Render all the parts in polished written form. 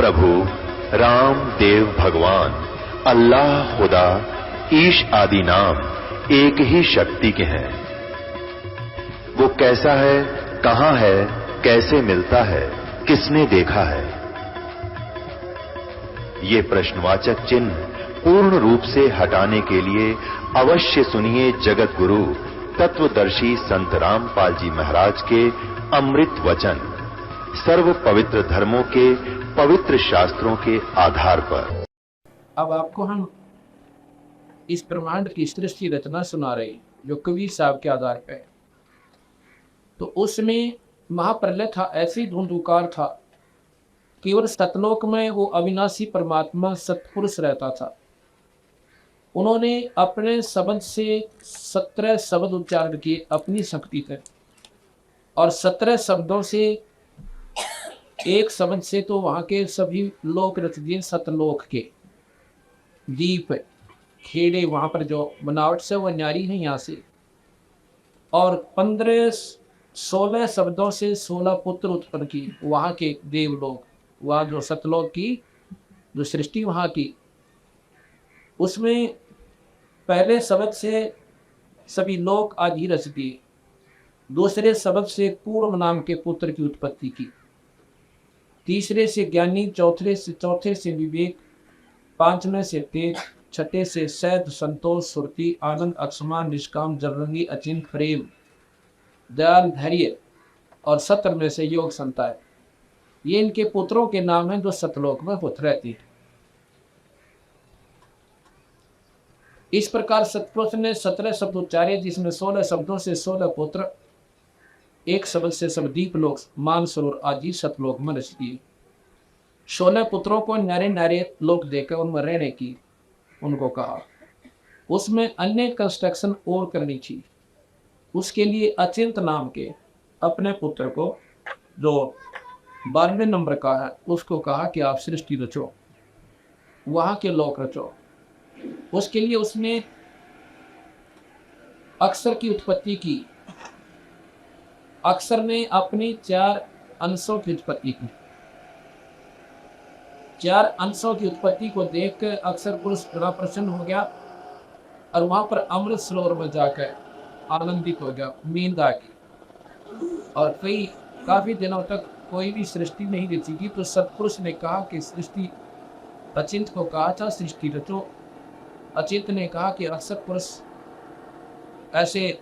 प्रभु राम देव भगवान अल्लाह खुदा ईश आदि नाम एक ही शक्ति के हैं। वो कैसा है, कहां है, कैसे मिलता है, किसने देखा है? ये प्रश्नवाचक चिन्ह पूर्ण रूप से हटाने के लिए अवश्य सुनिए जगत गुरु तत्वदर्शी संत रामपाल जी महाराज के अमृत वचन, सर्व पवित्र धर्मों के पवित्र शास्त्रों के आधार पर। अब आपको हम इस ब्रह्मांड की सृष्टि रचना सुना रहे हैं जो कबीर साहब के आधार पर है। तो उसमें महाप्रलय था, ऐसी धुंधुकार था, केवल सतलोक में वो अविनाशी परमात्मा सतपुरुष रहता था। उन्होंने अपने शब्द से 17 शब्द उच्चारण किए अपनी शक्ति से, और 17 शब्दों से एक शब्द से तो वहां के सभी लोक रच दिए। सतलोक के दीप खेड़े वहां पर जो बनावट से वो न्यारी है यहाँ से, और 15-16 शब्दों से 16 पुत्र उत्पन्न की वहां के देवलोक, वहां जो सतलोक की जो सृष्टि वहां की, उसमें पहले शब्द से सभी लोक आदि रच दिए। दूसरे शब्द से पूर्व नाम के पुत्र की उत्पत्ति की, तीसरे से ज्ञानी, चौथे से विवेक, पांचवें से तेज, छठे से सैद, संतोष, सुरति, आनंद, अक्षमान, निष्काम, जलरंगी, अचिंत, प्रेम, दयाल, धैर्य, और 17वें से योग संताय। ये इनके पुत्रों के नाम हैं जो सतलोक में पुत्र रहती है। इस प्रकार सतपुरुष ने 17 शब्द उच्चारे, जिसमें 16 शब्दों से 16 पुत्र, एक शब्द से सब दीप लोक, मानसरोवर आदि सतलोक में रच दिए। 16 पुत्रों को न्यारे न्यारे लोक देकर उनमें रहने की उनको कहा। उसमें अन्य कंस्ट्रक्शन और करनी थी। उसके लिए अचिंत नाम के अपने पुत्र को, जो 12वें नंबर का है, उसको कहा कि आप सृष्टि रचो, वहां के लोक रचो। उसके लिए उसने अक्षर की उत्पत्ति की। अक्षर ने अपनी 4 अंशों की उत्पत्ति की। 4 अंशों की उत्पत्ति को देखकर अक्षर पुरुष बड़ा प्रसन्न हो गया, और वहां पर अमृत सरोवर में जाकर आनंदित हो गया, नींद आ गई। और काफी दिनों तक कोई भी सृष्टि नहीं रची थी। तो सतपुरुष ने कहा कि सृष्टि, अचिंत को कहा था सृष्टि रचो। अचिंत ने कहा कि अक्षर पुरुष ऐसे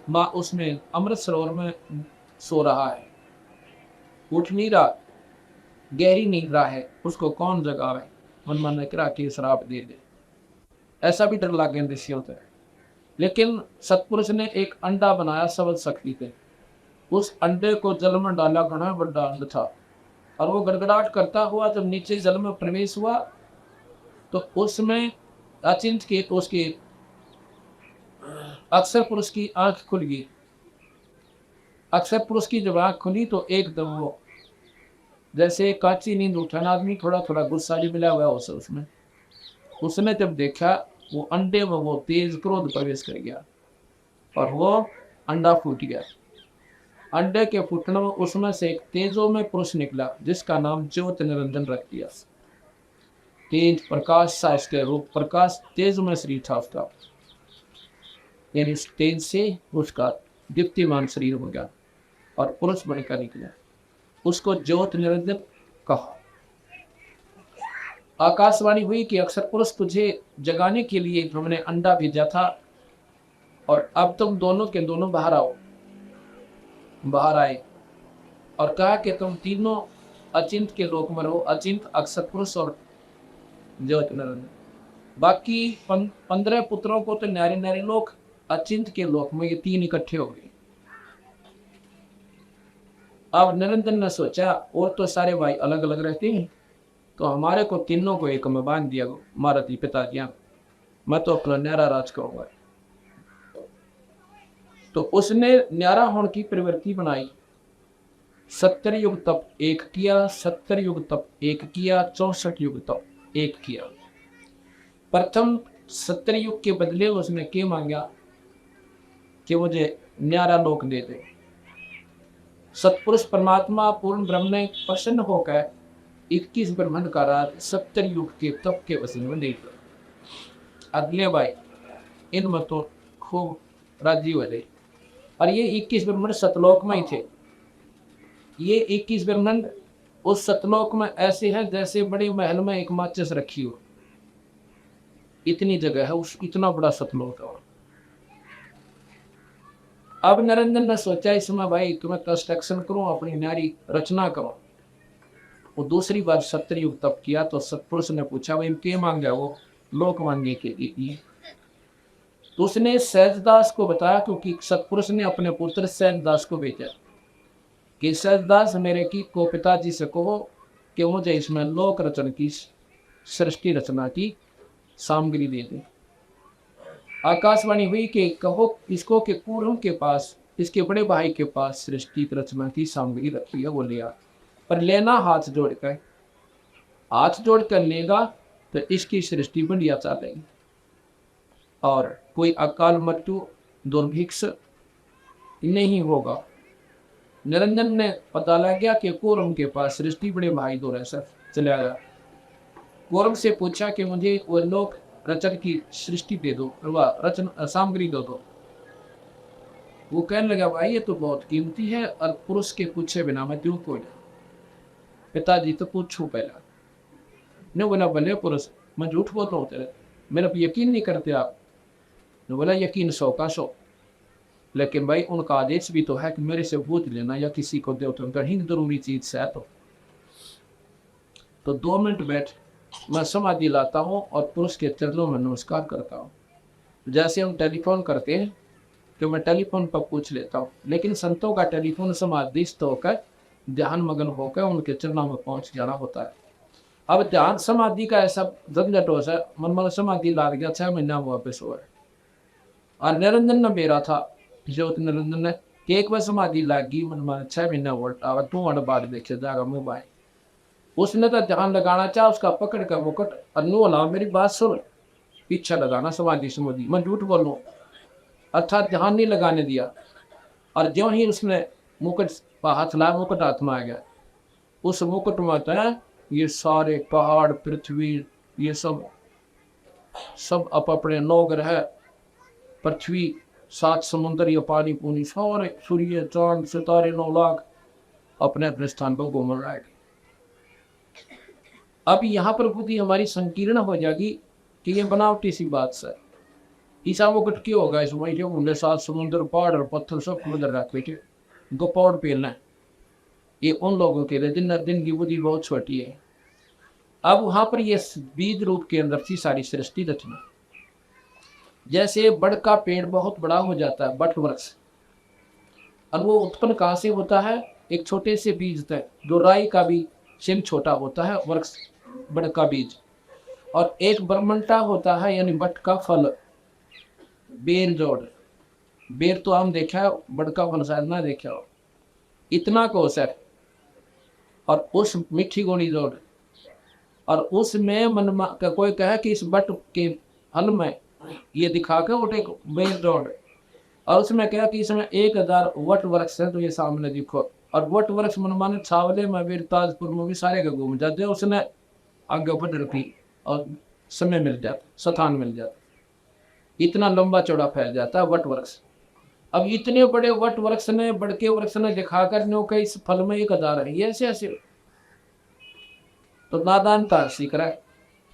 माँ उसमें अमृत सरोवर में सो रहा है, उठ नहीं रहा, गहरी निद्रा है, उसको कौन जगावे? मन ने कहा कि श्राप दे दे। ऐसा भी डर लगे ऋषियों से। लेकिन सतपुरुष ने एक अंडा बनाया शब्द शक्ति से। उस अंडे को जल में डाला, घना बड़ा अंड था, और वो गड़गड़ाहट करता हुआ जब नीचे जल में प्रवेश हुआ तो उसमें अचिंत के, तो उसके अक्षर पुरुष की आंख खुल गई। अक्षर पुरुष की जब आंख खुली तो एकदम वो जैसे काची नींद उठाना आदमी, थोड़ा थोड़ा गुस्सा भी मिला हुआ उसमें। उसने जब देखा वो अंडे में वो तेज क्रोध प्रवेश कर गया, और वो अंडा फूट गया। अंडे के फूटने में उसमें से एक तेजो में पुरुष निकला, जिसका नाम ज्योत निरंजन रख दिया। तेज प्रकाश सा इसके रूप, प्रकाश तेज में शरीर था उसका, यानी तेज से उसका दीप्तिमान शरीर हो गया और पुरुष बनकर निकला। उसको ज्योत निरंजन कहा। आकाशवाणी हुई कि अक्षर पुरुष तुझे जगाने के लिए हमने अंडा भेजा था, और अब तुम दोनों के दोनों बाहर आओ। बाहर आए और कहा कि तुम तीनों अचिंत के लोक में रहो, अचिंत, अक्षर पुरुष और ज्योत निरंजन। बाकी 15 पुत्रों को तो न्यारे न्यारे लोक, अचिंत के लोक में ये 3 इकट्ठे हो गए। अब निरंजन ने सोचा और तो सारे भाई अलग अलग रहते हैं, तो हमारे को तीनों को एक में बांध दिया मारती पिताजी, मैं तो अपना न्यारा राज कहूंगा। तो उसने न्यारा होने की प्रवृत्ति बनाई। 70 युग तप एक किया, 70 युग तप एक किया, 64 युग तप एक किया। प्रथम 70 युग के बदले उसने क्या मांगा कि मुझे न्यारा लोक दे दे। सतपुरुष परमात्मा पूर्ण ब्रह्म ने प्रसन्न होकर 21 ब्रह्मांड का राज 70 युग के तप के वसीले में देख अगले भाई इन मतों खूब राजी हो गए। और ये 21 ब्रह्मांड सतलोक में ही थे। ये 21 ब्रह्मांड उस सतलोक में ऐसे हैं जैसे बड़े महल में एक माचिस रखी हो, इतनी जगह है, उस इतना बड़ा सतलोक है। अब निरंजन ने सोचा इसमें भाई तुम्हें कंस्ट्रक्शन करूं, अपनी नारी रचना करूं। वो दूसरी बार 70 युग तप किया तो सतपुरुष ने पूछा भाई क्या मांगा, वो लोक मांगने के लिए। तो उसने सहजदास को बताया, क्योंकि सतपुरुष ने अपने पुत्र सहजदास को भेजा कि सहजदास मेरे की को पिताजी से कहो कि मुझे इसमें लोक रचन की सृष्टि रचना की सामग्री दे दे। आकाशवाणी हुई कि कहो इसको कि पूर्व के पास, इसके बड़े भाई के पास सृष्टि रचना की सामग्री रखी है, वो लिया। पर लेना हाथ जोड़कर, हाथ जोड़कर लेगा तो इसकी सृष्टि बढ़िया चलेगी और कोई अकाल मृत्यु दुर्भिक्ष नहीं होगा। निरंजन ने पता लग गया कि कौरव के पास सृष्टि बड़े भाई दो रहे सर चला गया। कौरव से पूछा कि मुझे वो लोक रचन की सृष्टि दे दो, रचन सामग्री दो दो। वो कहने लगा भाई ये तो बहुत कीमती है और पुरुष के पूछे बिना मैं दूं को। पिताजी तो पूछू पहला ने बोला भले पुरुष मैं झूठ बोलता हूँ तेरे, मेरा यकीन नहीं करते आप। ने बोला यकीन 100 का 100, लेकिन भाई उनका आदेश भी तो है कि मेरे से पूछ लेना या किसी को दे, तो कहीं जरूरी चीज से है तो 2 मिनट बैठ मैं समाधि लाता हूँ और पुरुष के चरणों में नमस्कार करता हूँ। जैसे हम टेलीफोन करते हैं तो मैं टेलीफोन पर पूछ लेता हूँ, लेकिन संतों का टेलीफोन समाधिस्थ होकर ध्यान मगन होकर उनके चरणों में पहुंच जाना होता है। अब ध्यान समाधि का ऐसा झंझट हो सा मन समाधि लाग गया, 6 महीना वापस हुआ। और निरंजन ने मेरा था ज्योति निरंजन ने कि एक बार समाधि लाग गई मन में 6 महीना वोल्ट आवा 2 मिनट बाद देखे जाएगा मोबाइल। उसने तो ध्यान लगाना चाह, उसका पकड़ कर मुकुट अनु मेरी बात सुन, पीछा लगाना समाधि समाधि, मैं झूठ बोलूं अर्थात ध्यान नहीं लगाने दिया। और ज्यों ही उसने मुकुट हाथ लाया, मुकुट हाथ में आ गया। उस मुकुट में तो ये सारे पहाड़ पृथ्वी ये सब अपने 9 ग्रह पृथ्वी 7 समुद्र ये पानी पूनी सारे सूर्य चांद सितारे 9 लाख अपने अपने स्थान पर घूम रहा है। अब यहाँ पर बुद्धि हमारी संकीर्ण हो जाएगी कि ये बनावटी सी बात से ईसा मुकुट क्यों होगा इस वही उनके 7 समुद्र पहाड़ और पत्थर सब उधर रख बैठे गोपौड़ पेलना है। ये उन लोगों के लिए दिन की बुद्धि बहुत छोटी है। अब वहां पर ये बीज रूप के अंदर थी सारी सृष्टि रचना। जैसे बड़ का पेड़ बहुत बड़ा हो जाता है बट वृक्ष, और वो उत्पन्न कहाँ से होता है, एक छोटे से बीज तक जो राई का भी सिम छोटा होता है वृक्ष बड़ का बीज, और एक बरमंटा होता है यानी बट का फल बेर जोड़। बेर तो हम देखा है, बड़ का फल शायद ना देखा हो, इतना को सर। और उस मिठी गोनी जोड़, और उसमें मन का कोई कहे कि इस बट के फल में ये दिखा के उठे बेर जोड़, और उसमें कहा कि इसमें 1000 वट वृक्ष है तो ये सामने दिखो। और वट वृक्ष मन माने छावले में भी ताजपुर में भी सारे का घूम जाते, उसने आगे बढ़ रखी और समय मिल जाता, स्थान मिल जाता, इतना लंबा चौड़ा फैल जाता है वट वृक्ष। अब इतने बड़े वट वृक्ष ने बड़के वृक्ष ने दिखाकर नो के इस फल में 1000 है, ये ऐसे तो नादानता सीख रहा है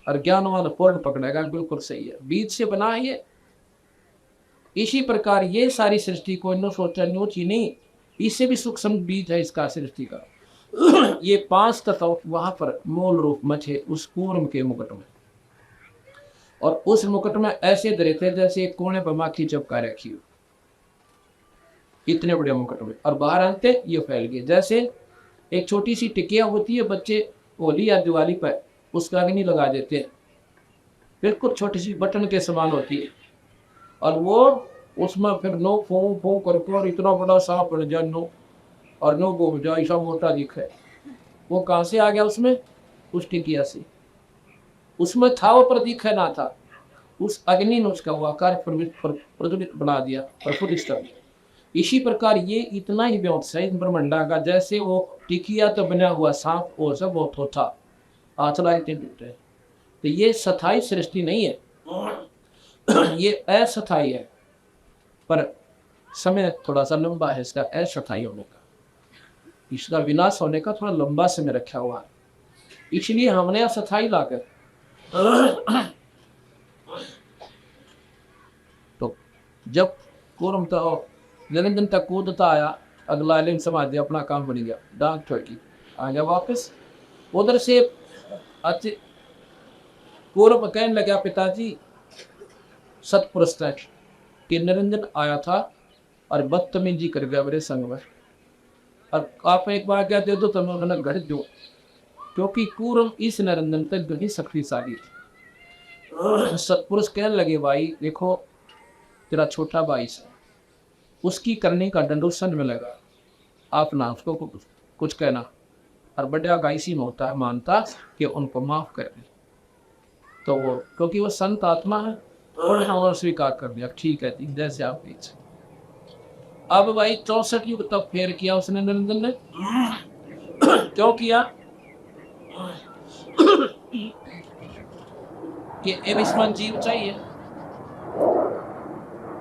और ज्ञानवान पूर्ण पकड़ेगा, बिल्कुल सही है, बीज से बना है ये। इसी प्रकार ये सारी सृष्टि को न सोचा नोची नहीं, इससे भी सूक्ष्म बीज है इसका सृष्टि का। ये 5 तत्व वहां पर मूल रूप में थे उस कूर्म के मुकुट में, और उस मुकुट में ऐसे धरे थे जैसे एक कोने पर माखी चपका रखी हो, इतने बड़े मुकुट में। और बाहर आते ये फैल गए जैसे एक छोटी सी टिकिया होती है, बच्चे होली या दिवाली पर उसका अग्नि लगा देते हैं, बिल्कुल छोटी सी बटन के समान होती है, और वो उसमें फिर नो फो करके और इतना बड़ा सांप बन जाए नो, और नो घूम जाए ऐसा मोटा दिखे। वो कहाँ से आ गया उसमें, उस टिकिया से, उसमें था वो पर दिखे ना था, उस अग्नि ने उसका आकार प्रज्वलित बना दिया, प्रफुल्लित। इसी प्रकार ये इतना ही व्यवसाय ब्रह्मंडा का, जैसे वो टिकिया तो बना हुआ सांप और सब बहुत होता, आचलाए थे टूटे। तो ये स्थायी सृष्टि नहीं है, ये अस्थायी है, पर समय थोड़ा सा लंबा है इसका अस्थायी होने का, इसका विनाश होने का थोड़ा लंबा समय रखा हुआ है, इसलिए हमने अस्थायी लाकर तो जब कूर्म तो निरंजन तक कूदता आया, अगला लिंग समाधि अपना काम बन गया, डांग ठोकी आ गया वापस। उधर से कूर्म कहने लगा पिताजी सतपुरुष कि निरंजन आया था और बदतमीजी कर गया मेरे संग में, और आप एक बार क्या दे दो तो मैं उन्होंने घर दो, क्योंकि कूर्म इस निरंजन तक गही शक्तिशाली थी। सतपुरुष कहने लगे भाई देखो तेरा छोटा भाई से उसकी करने का दंडोसन में लगा, आप ना उसको कुछ कहना, और बड़ा गाइसी में होता है मानता कि उनको माफ कर दे, तो वो क्योंकि वो संत आत्मा है और स्वीकार कर दिया, ठीक है जैसे आप पीछे। अब भाई 64 युग तक फेर किया उसने निरंजन ने, क्यों किया कि अविस्मरण जीव चाहिए।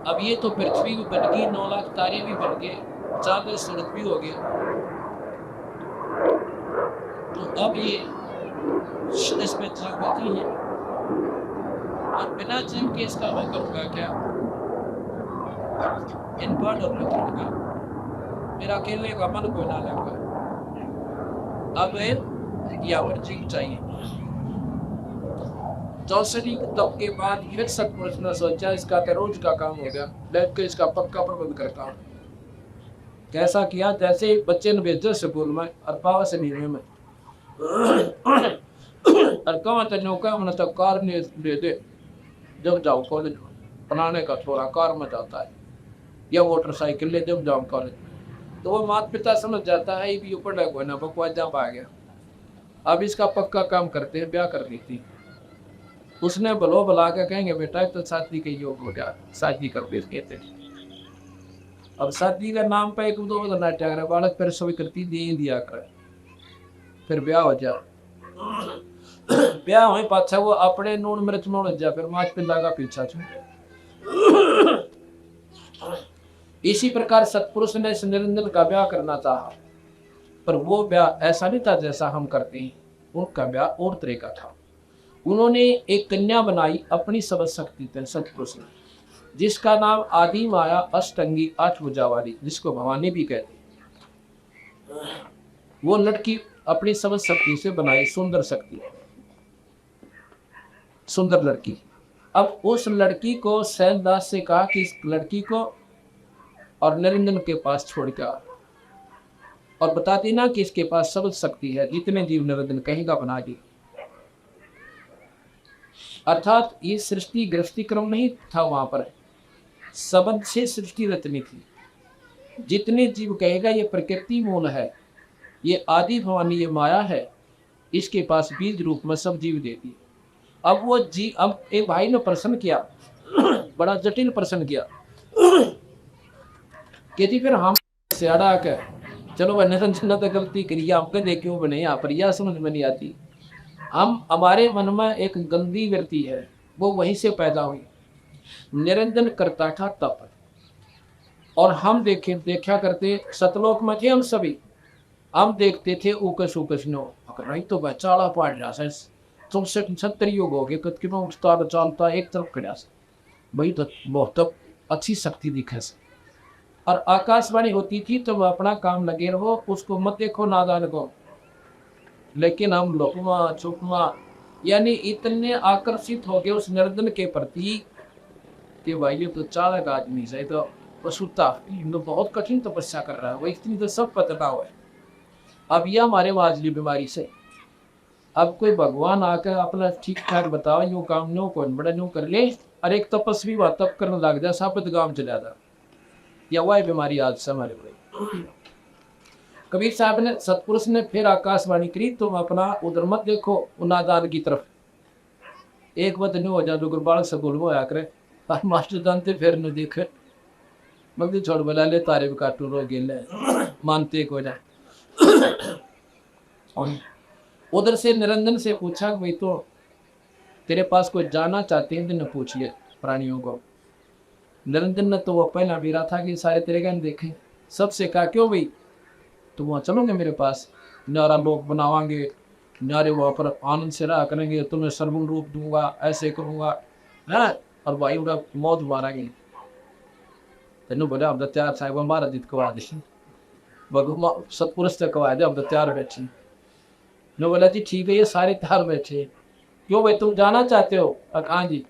अब ये तो पृथ्वी भी बन गई, 9 लाख तारे भी बन गए, चांद सूरज भी हो गए, तो अब ये इसमें जीव बची है, और बिना जीव के इसका मैं करूँगा क्या, इन पर डर लगेगा, मेरा अकेले का मन को ना लगा। अब यावर जीव चाहिए। 64 तब के बाद फिर सतपुरुष ने सोचा इसका तो रोज का काम हो गया, बैठ के इसका पक्का प्रबंध करता हूँ। कैसा किया, जैसे बच्चे ने भेजा स्कूल में और पावा से नीचे में और कहा तो नौका मैंने तो कार ने दे दे, जब जाओ कॉलेज बनाने का थोड़ा कार में जाता है या मोटरसाइकिल ले जब जाओ कॉलेज, तो वो माता पिता समझ जाता है ये भी ऊपर लग ना बकवास जहाँ आ गया, अब इसका पक्का काम करते हैं, ब्याह कर दी थी। उसने बलो बुला के कहेंगे बेटा तो शादी के योग हो गया, शादी कर देते थे। अब शादी का नाम पे एक दो नाट्या करे बालक फिर सभी करती दे दिया करे, फिर ब्याह हो जा, ब्याह हो पाछा वो अपने नून मिर्च मोड़ जा, फिर माच पिता का पीछा छू। इसी प्रकार सतपुरुष ने इस निरंजन का ब्याह करना चाहा, पर वो ब्याह ऐसा नहीं था जैसा हम करते हैं, उनका ब्याह और तरह का था। उन्होंने एक कन्या बनाई अपनी सबद शक्ति थे सतपुरुष ने, जिसका नाम आदि माया अष्टंगी 8 भुजा वाली, जिसको भवानी भी कहते हैं। वो लड़की अपनी सबद शक्ति से बनाई, सुंदर शक्ति, सुंदर लड़की। अब उस लड़की को सैनदास से कहा कि इस लड़की को और निरंजन के पास छोड़ के आ, और बता देना कि इसके पास सबद शक्ति है, जितने जीव निरंजन कहेगा बना दी। अर्थात ये सृष्टि गृहस्थी क्रम नहीं था, वहां पर सबद से सृष्टि रचनी थी। जितने जीव कहेगा ये प्रकृति मूल है, ये आदि भवानी, ये माया है, इसके पास बीज रूप में सब जीव दे दिए। अब वो जी, अब एक भाई ने प्रश्न किया, बड़ा जटिल प्रश्न किया कि जी फिर हम से अड़ा के चलो वह निरंजन तो गलती करिए, हमको देखियो बने यहाँ पर, यह समझ में नहीं आती। हम हमारे मन में एक गंदी वृत्ति है, वो वहीं से पैदा हुई। निरंजन करता था तप, और हम देखा करते, सतलोक में थे हम सभी, हम देखते थे ऊकस ऊकस नो नहीं तो बचाड़ा पाड़ रहा है, 64 युग हो गए, कितना उस्ताद चालता एक तरफ खड़ा से भाई, तो बहुत अच्छी शक्ति दिखे से। और आकाशवाणी होती थी तो वह अपना काम लगे रहो, उसको मत देखो नादान को, लेकिन हम लुकमा छुपमा यानी इतने आकर्षित हो गए उस निरंजन के प्रति कि भाई ये तो चालक आदमी से तो पशुता तो बहुत कठिन तपस्या कर रहा है, वो इतनी तो सब पता हुआ है। अब यह हमारे वाजली बीमारी से, अब कोई भगवान आकर अपना ठीक ठाक बताओ यूँ काम नो कौन बड़ा यूँ कर ले, और एक तपस्वी वह तप करने लग जाए, सापत गाँव चला जा, या वह बीमारी आज से हमारे भाई। कबीर साहब ने, सतपुरुष ने फिर आकाशवाणी करी, तुम अपना उधर मत देखो उनादान की तरफ, एक बात नहीं हो जा जो गुरबाल से बोलबो आया करे, और मास्टर जानते फिर न देखे मगर छोड़ बोला ले तारे भी काटू रो गेले मानते को जाए। उधर से निरंजन से पूछा भाई तो तेरे पास कोई जाना चाहते हैं तो न पूछिए प्राणियों को। निरंजन ने तो वो पहला भी रहा था कि सारे तेरे गहन देखे, सबसे कहा क्यों भाई तो वहाँ चलोगे मेरे पास, न्यारा लोग बनावांगे, न्यारे वहाँ पर आनंद से रहा करेंगे, तुम्हें सर्वगुण रूप दूंगा, ऐसे करूंगा है। और भाई उनका मौत मारांगे। तेन बोला अब तैयार साहिब हमारा जीत कवा दे, सतपुरुष तक कवा दे, अब तैयार बैठे। ने बोला जी ठीक है, ये सारे तैयार बैठे, क्यों भाई तुम जाना चाहते हो? हाँ जी।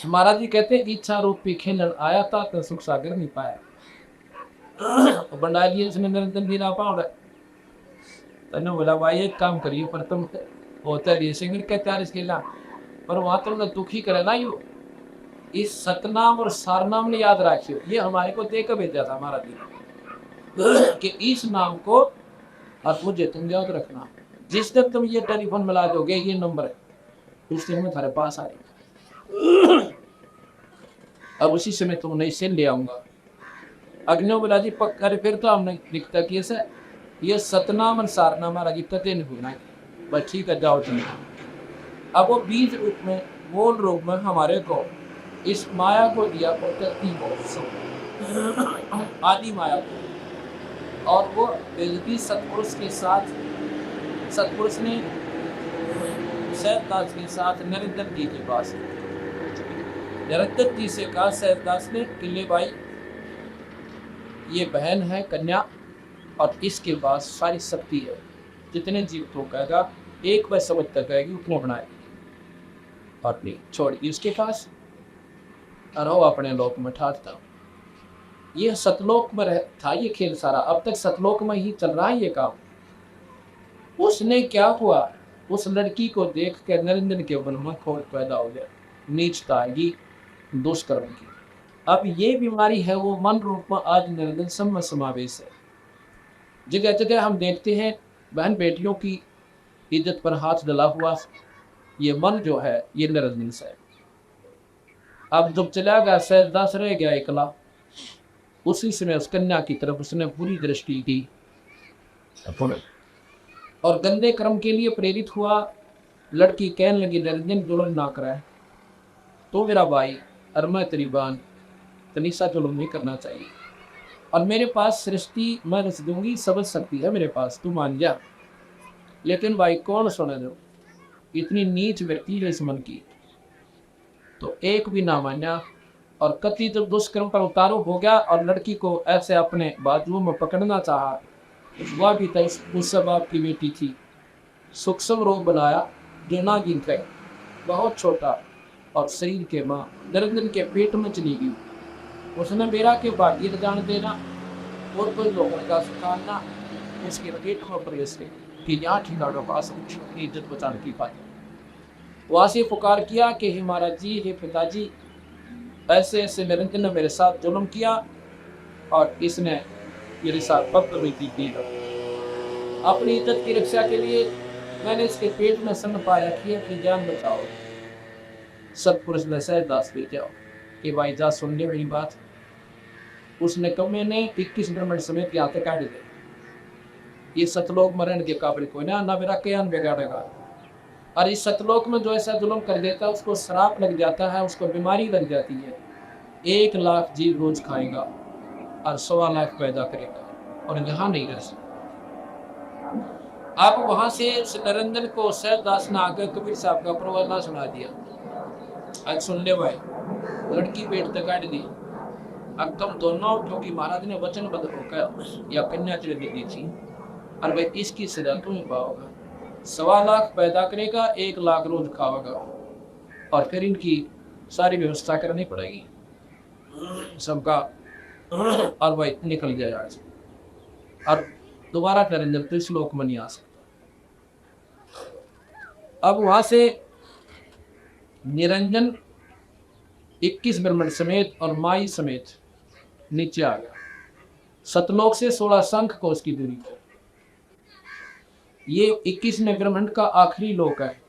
महाराज जी कहते इच्छा रूपी खेलन आया था तो सुख सागर नहीं पाया। बंडाली उसने निरंजन भी ना पाओ। तेने बोला भाई एक काम करिए, पर तुम होता है सिंगर के तैयार इसके ला, पर वहां तुमने दुखी करे ना यू, इस सतनाम और सारनाम ने याद रखियो, ये हमारे को दे कर भेजा था महाराज जी कि इस नाम को और मुझे तुम याद रखना, जिस दिन तुम ये टेलीफोन मिला दोगे ये नंबर है, उस दिन मैं तुम्हारे पास आएगा। अब उसी समय तुमने इसे ले आऊंगा। अग्नि बोला जी पक्का, फिर तो हमने लिखता कि ये सतनाम और सारनाम महाराज जी कते नहीं भूलना, बस ठीक है जाओ तुम। अब वो बीज रूप में मूल रूप में हमारे को इस माया को दिया आदि माया को, और वो बेजती सतपुरुष के साथ, सतपुरुष ने सैयदास के साथ निरंजन जी के पास, निरंजन जी से कहा सैयदास ने कि ले भाई ये बहन है कन्या और इसके पास सारी शक्ति है, जितने जीव तो कहेगा एक बार समझ तक कहेगी उतना बनाएगी, और नहीं छोड़गी उसके पास और वो अपने लोक में ठाठता। ये सतलोक में था ये खेल सारा, अब तक सतलोक में ही चल रहा है ये काम। उसने क्या हुआ, उस लड़की को देख कर निरंजन के मन में खोज पैदा हो गया, नीचता आएगी दुष्कर्म की। अब ये बीमारी है वो मन रूप में आज निरंजन सब में समावेश है। जगह जगह हम देखते हैं बहन बेटियों की इज्जत पर हाथ डला हुआ, ये मन जो है ये निरंजन से। अब जब चला गया सैयदास रह गया एकला, उसी समय उस कन्या की तरफ उसने बुरी दृष्टि की और गंदे कर्म के लिए प्रेरित हुआ। लड़की कहने लगी निरंजन जुल्म ना कराए तो मेरा भाई और मैं तेरी बहन तनिषा जुल्म नहीं करना चाहिए, और मेरे पास सृष्टि मैं रच दूंगी, समझ सकती है मेरे पास, तू मान जा। लेकिन भाई कौन सुने दो, इतनी नीच व्यक्ति है इस मन की, तो एक भी ना मान्या। और कति जब दुष्कर्म पर उतारू हो गया और लड़की को ऐसे अपने बाजुओं में पकड़ना चाहा, वह भी था उस बाप की बेटी थी, सूक्ष्म रोग बनाया जो ना गिन गए, बहुत छोटा, और शरीर के माँ निरंजन के पेट में चली गई। उसने मेरा के भाग्य जान देना और कोई लोगों का सुखाना उसके पेट में प्रवेश कि यहाँ ठिकानों पास इज्जत बचाने की बात। वहाँ से पुकार किया कि हे महाराज जी, हे पिताजी, ऐसे ऐसे निरंजन ने मेरे साथ जुल्म किया और इसने मेरे साथ पत्र दी। अपनी इज्जत की रक्षा के लिए मैंने इसके पेट में सन पाया किया कि जान बचाओ। सतपुरुष ने सैयदास पे जाओ कि भाई जा सुन ले मेरी बात। उसने कहा मैंने 21 ब्रह्मण समेत यहाँ तक काट दे, ये सतलोक मरण के काबिल कोई ना मेरा ज्ञान बिगाड़ेगा। और इस सतलोक में जो ऐसा जुल्म कर देता है उसको श्राप लग जाता है, उसको बीमारी लग जाती है, 1 लाख जीव रोज खाएगा और 1.25 लाख पैदा करेगा और यहाँ नहीं रह सकता। आप वहां से निरंजन को सैयदास ने आकर कबीर साहब का प्रवचन सुना दिया। आज सुन ले भाई, लड़की पेट तक काट दी। अब तुम दोनों, क्योंकि महाराज ने वचन बदल होकर या कन्या चले दी थी, और भाई इसकी सजा तुम पाओगे, 1.25 लाख पैदा करेगा, 1 लाख रोज खाओगा, और फिर इनकी सारी व्यवस्था करनी पड़ेगी सबका, और भाई निकल जाएगा और दोबारा निरंजन तो इस लोक में नहीं आ सकता। अब वहां से निरंजन 21 ब्रह्मण समेत और माई समेत नीचे आ गया, सतलोक से 16 शंख कोस की दूरी पर। ये 21वें ब्रह्मांड का आखिरी लोक है,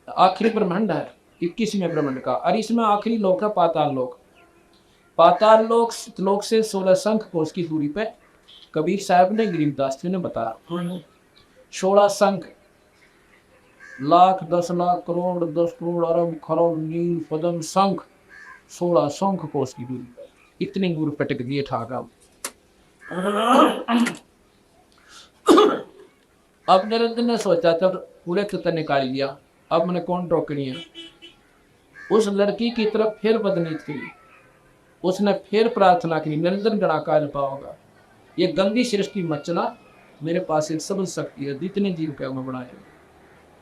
आखिरी ब्रह्मांड है 21वें ब्रह्मांड का, और इसमें आखिरी लोक है पाताल लोक। पाताल लोक सतलोक से 16 शंख कोस की दूरी पे कबीर साहब ने गरीबदास जी ने बताया। 16 शंख, लाख, 10 लाख, करोड़, 10 करोड़, अरब, खरब, नील, पदम, शंख, 16 शंख कोस की दूरी पर इतनी दूर पटक दिए ठाका। अब निरंजन ने सोचा तब पूरे तो निकाल लिया, अब मैंने कौन रोकनी है। उस लड़की की तरफ फिर बदनीत की, उसने फिर प्रार्थना की, निरंजन गणाकार पाओगा, ये गंदी सृष्टि मचना, मेरे पास एक सबल शक्ति है, जितने जीव के मैं बनाए।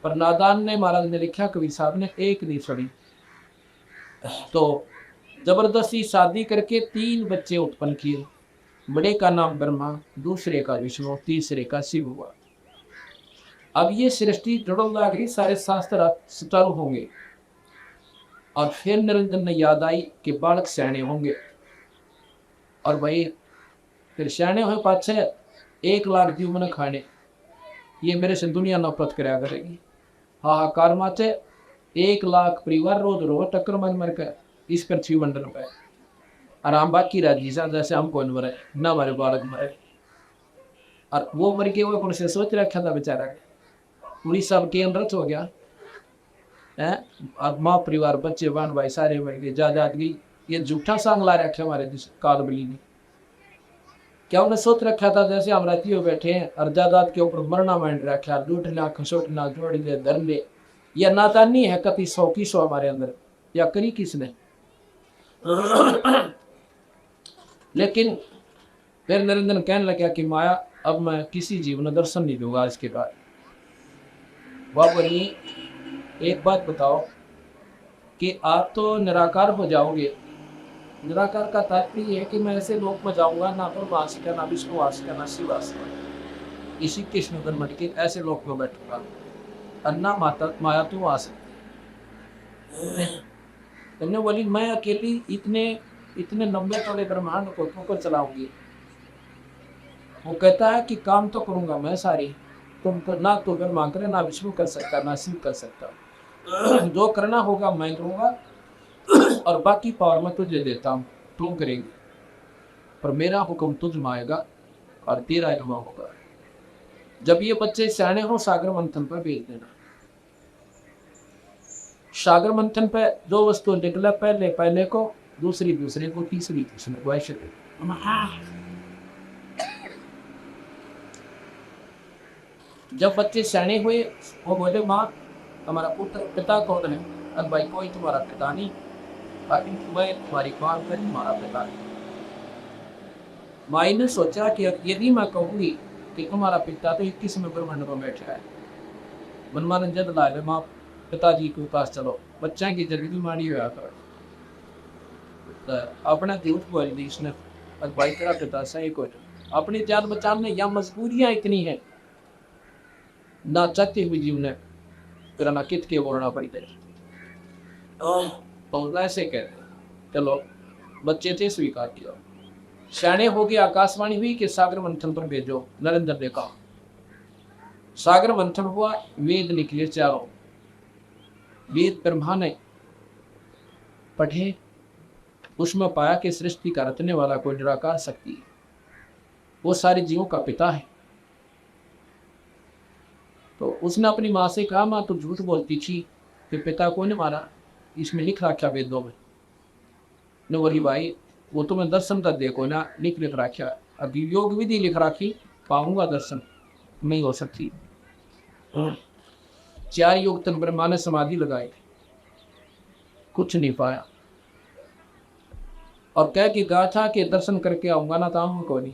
पर नादान ने, महाराज ने लिखा, कवि साहब ने, एक नहीं सड़ी। तो जबरदस्ती शादी करके 3 बच्चे उत्पन्न किए। बड़े का नाम ब्रह्मा, दूसरे का विष्णु, तीसरे का शिव हुआ। अब ये सृष्टि जुड़ल लग रही, सारे शास्त्र सुचारू होंगे। और फिर निरंजन ने याद आई कि बालक सैने होंगे, और भाई फिर सैने हुए पाछे 1 लाख जीव मैंने खाने, ये मेरे से दुनिया नफरत कराया करेगी। हाहाकार माचे 1 लाख परिवार रोज रोज टक्कर मर कर इस पृथ्वी मंडल पे, और हम बाकी राजी सा जैसे हम कौन मरे, ना हमारे बालक मरे। और वो मर के वो से सोच रखा था बेचारा, उन्हीं सब के अंदर हो गया है। अब माँ परिवार, बच्चे, बहन भाई सारे मर गए, जायदाद गई। ये झूठा सांग ला रखा हमारे काल बली ने। क्या उन्हें सोच रखा था जैसे हम राती हो बैठे हैं और जायदाद के ऊपर मरना मांड रखा, लूटना, खसोटना, जोड़ ले, धर ले। यह नादानी है कति 100 की 100 हमारे अंदर, या करी किसने। लेकिन फिर निरंजन कहने लगा कि माया, अब मैं किसी जीव ने दर्शन नहीं दूंगा इसके बाद। वह बोली, एक बात बताओ कि आप तो निराकार हो जाओगे। निराकार का तात्पर्य है कि मैं ऐसे लोक में जाऊंगा, ना ब्रह्मास का, ना विष्णुवास का, ना शिवास का, इसी कृष्ण धर्म के ऐसे लोक में बैठूंगा। अन्ना माता माया तो आ सकती। तुमने बोली, मैं अकेली इतने 90 तोले ब्रह्मांड को चलाऊंगी। वो कहता है कि काम तो करूंगा मैं सारी, तुम तो ना तो ब्रह्मा करे, ना विष्णु कर सकता, ना शिव कर सकता। जो करना होगा मैं करूंगा, और बाकी पावर मैं तुझे देता हूँ, तुम करेंगे। पर मेरा हुक्म तुझ में आएगा और तेरा इल्म होगा। जब ये बच्चे सियाने हो, सागर मंथन पर भेज देना। सागर मंथन पर जो वस्तु निकला, पहले को, दूसरी दूसरे को, तीसरी तीसरे को, ऐसे। जब बच्चे सियाने हुए, वो बोले, माँ हमारा पुत्र पिता कौन है? अब भाई कोई तुम्हारा पिता नहीं, मैं तुम्हारी मां करी, हमारा पिता नहीं। माई ने सोचा कि यदि मैं कहूंगी कि तुम्हारा पिता तो 21 में ब्रह्मांड में बैठा है, मनमान जद ला ले, माँ पिताजी के पास चलो, बच्चा की जल्दी मारी हुआ कर। अपना झूठ बोल दी इसने, और भाई तेरा पिता सही को अपनी जान बचाने, या मजबूरियां इतनी है, ना चाहते हुए जीव ने फिर ना कित के बोलना पड़ी थे। तो ऐसे कहते, चलो बच्चे थे, स्वीकार किया। सियाने हो गए, आकाशवाणी हुई कि सागर मंथन पर भेजो। नरेंद्र ने कहा, सागर मंथन हुआ, वेद निकले चारों। वेद ब्रह्मा ने पढ़े, उसमें पाया कि सृष्टि का रचने वाला कोई निराकार शक्ति है, वो सारे जीवों का पिता है। तो उसने अपनी माँ से कहा, माँ तो झूठ बोलती थी कि पिता को नहीं मारा, इसमें लिख रखा वेदों में। ने बोली, भाई वो तो मैं दर्शन तक देखो ना, लिख रखा, अभी योग विधि लिख रखी, पाऊंगा दर्शन नहीं हो सकती। 4 युग तक ब्रह्मा ने समाधि लगाई, कुछ नहीं पाया, और कह के कहा था कि दर्शन करके आऊंगा ना, तो आऊंगा को नहीं।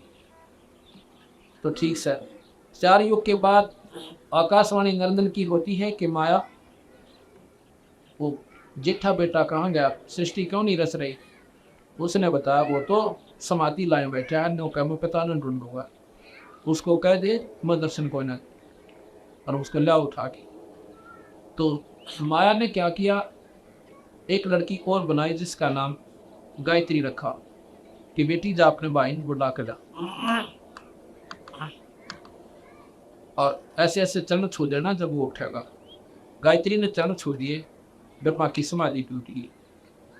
तो ठीक सर, 4 युग के बाद आकाशवाणी नरेंद्र की होती है कि माया, वो जेठा बेटा कहाँ गया, सृष्टि क्यों नहीं रच रही? उसने बताया, वो तो समाधि लाए बैठा है, नो कह मैं पिता न ढूंढूंगा, उसको कह दे मैं दर्शन को न, और उसको ला उठा के। तो माया ने क्या किया, एक लड़की और बनाई जिसका नाम गायत्री रखा, कि बेटी जा अपने भाई को बुला कर जा, और ऐसे ऐसे चरण छू देना जब वो उठेगा। गायत्री ने चरण छू दिए, ब्रह्मा की समाधि टूटी।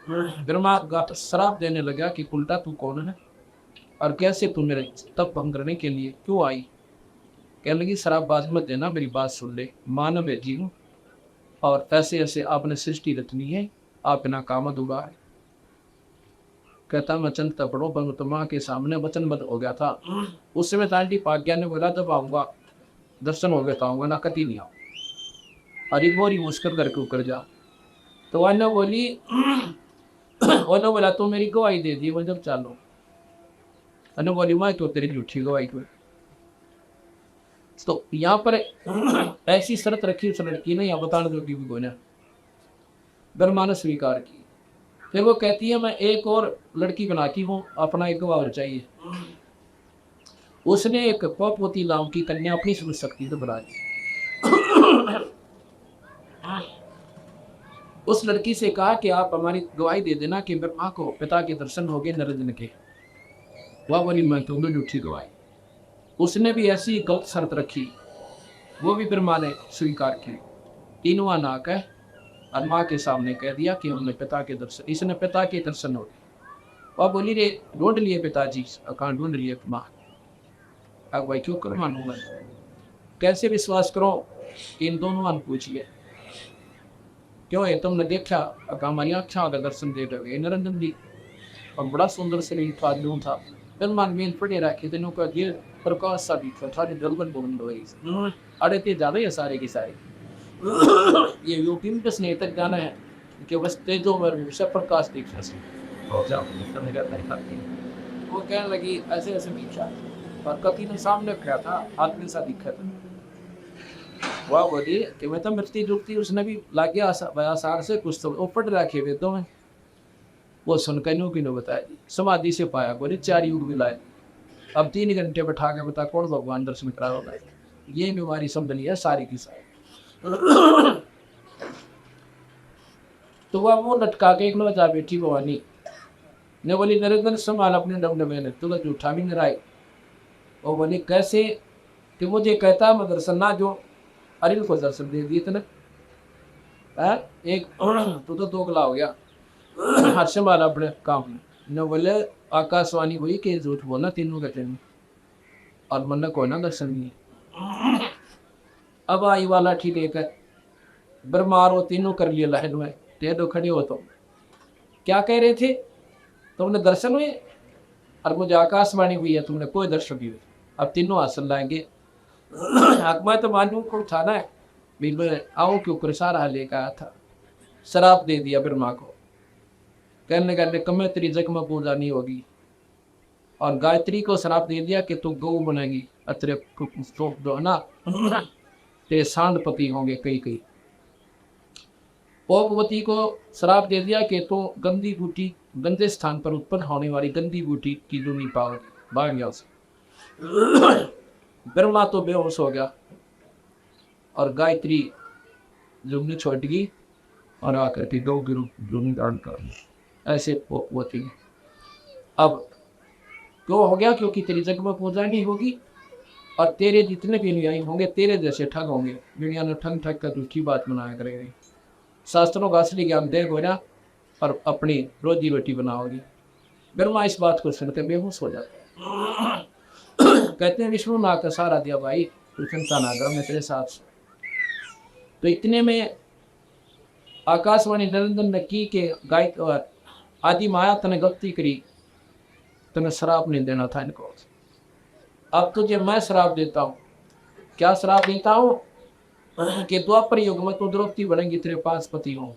ब्रह्मा श्राप देने लगा कि उल्टा तू कौन है, और कैसे तू मेरे तप भंग करने के लिए क्यों आई? कहने लगी शराबबाज मत देना, मेरी बात सुन ले, माँ ने भेजी हूँ और ऐसे ऐसे आपने सृष्टि रचनी है, आप बिना काम अधूरा है। कहता मैं चंद तपड़ों पर तो माँ के सामने वचनबद्ध हो गया था। उस समय तांडी पाग्या ने बोला जब आऊँगा दर्शन हो गया तो आऊँगा, ना कति नहीं आऊँ। अरे बोरी मुस्कर करके उकर जा। तो वह बोली उन्होंने बोला तो मेरी गवाही दे दी, वो जब चालो। अनु बोली मैं तो तेरी झूठी गवाही को। तो यहाँ पर ऐसी शर्त रखी उस लड़की ने, यहाँ बताने जो भी कोई ने ब्रह्मा ने स्वीकार की। फिर वो कहती है मैं एक और लड़की बनाती हूँ, अपना एक गवाह चाहिए। उसने एक पौपोती नाम की कन्या अपनी समझ शक्ति से बना दी। उस लड़की से कहा कि आप हमारी गवाही दे देना कि ब्रह्मा को पिता के दर्शन हो गए निरंजन के। वह बोली मैं तुम्हें झूठी गवाही। उसने भी ऐसी गलत शर्त रखी, वो भी ब्रह्मा ने स्वीकार की। तीनों नाक है और माँ के सामने कह दिया कि हमने पिता के दर्शन, इसने पिता के दर्शन हो गए। वह बोली रे ढूंढ लिए पिताजी, कहाँ ढूंढ लिए माँ। अब भाई क्यों कर मानूंगा, कैसे विश्वास करो। इन दोनों ने पूछिए क्यों है तुमने देखा, हमारी आँखों का दर्शन दे गए निरंजन जी, और बड़ा सुंदर शरीर था, यूं था। फिर मान में पड़े रखे तेनों का ये प्रकाश सा भी था, थारी दलबन बोल रही अड़े ते ज्यादा ही सारे की सारे। ये यूपी में स्नेह तक जाना है कि बस तेजो में सब प्रकाश दिख वो कहने लगी ऐसे ऐसे दिखा, और कति ने सामने खड़ा था, आदमी सा दिखा था। वह बोली कि मैं तो मृत्यु जुगती, उसने भी लाग गया आसार से कुछ तो ऊपर रखे वेदों में। वो सुनकर नो की नो बताया समाधि से पाया, बोले 4 युग भी लाए। अब 3 घंटे बैठा के बता कौन भगवान दर्शन करा होगा। ये बीमारी समझ है सारी की सारी। तो वह वो लटका के एक जा बैठी भवानी ने बोली नरेंद्र संभाल अपने डबडबे ने, तुला झूठा भी नराई। और बोली कैसे कि मुझे कहता मैं दर्शन ना जो अरिल को दर्शन दे दिए थे एक तू तो दोगला हो गया। हर्ष मारा अपने काम ने बोले आकाशवाणी हुई कि झूठ बोलना तीनों कहते हैं और मन को ना दर्शन नहीं। अब आई वाला ठीक लेकर ब्रह्मार वो तीनों कर लिए लाइन में, टेढ़ो खड़े हो तो क्या कह रहे थे, तुमने दर्शन हुए और मुझे आकाशवाणी हुई है तुमने कोई दर्शन नहीं हुए। अब तीनों हासिल लाएंगे। मैं तो मानू को था ना बिल्कुल आओ क्यों कर सारा लेकर आया था, शराब दे दिया ब्रह्मा को। कहने कहने कमे तेरी जग में पूजा नहीं होगी, और गायत्री को शराब दे दिया कि तू गौ बनेगी, अतरे दो ना तेरे सांडपति होंगे कई कई। पौपवती को शराब दे दिया कि तो गंदी बूटी, गंदे स्थान पर उत्पन्न होने वाली गंदी बूटी की दूनी पाओगी, भाग गया उसे। ब्रह्मा तो बेहोश हो गया और गायत्री जुमने छोड़ गई और आकर के गौ के रूप जुमनी धारण कर ऐसे पौपवती। अब क्यों हो गया, क्योंकि तेरी जग में पूजा नहीं होगी और तेरे जितने भी अनुयायी होंगे तेरे जैसे ठग होंगे, दुनिया ने ठग ठग कर झूठी बात बनाया करेंगे। शास्त्रों का असली ज्ञान दे होना और अपनी रोजी रोटी बनाओगी। ब्रह्मा इस बात को सुनकर बेहोश हो जाते। कहते हैं विष्णु ना का सहारा दिया भाई, तू चिंता ना कर, मैं तेरे साथ। तो इतने में आकाशवाणी निरंजन ने की के गायक और आदि माया तने गलती करी, तने शराब नहीं देना था इनको, अब तुझे मैं शराब देता हूँ। क्या शराब देता हूँ कि द्वापर युग में तू द्रौपदी बनेगी, तेरे 5 पति हों।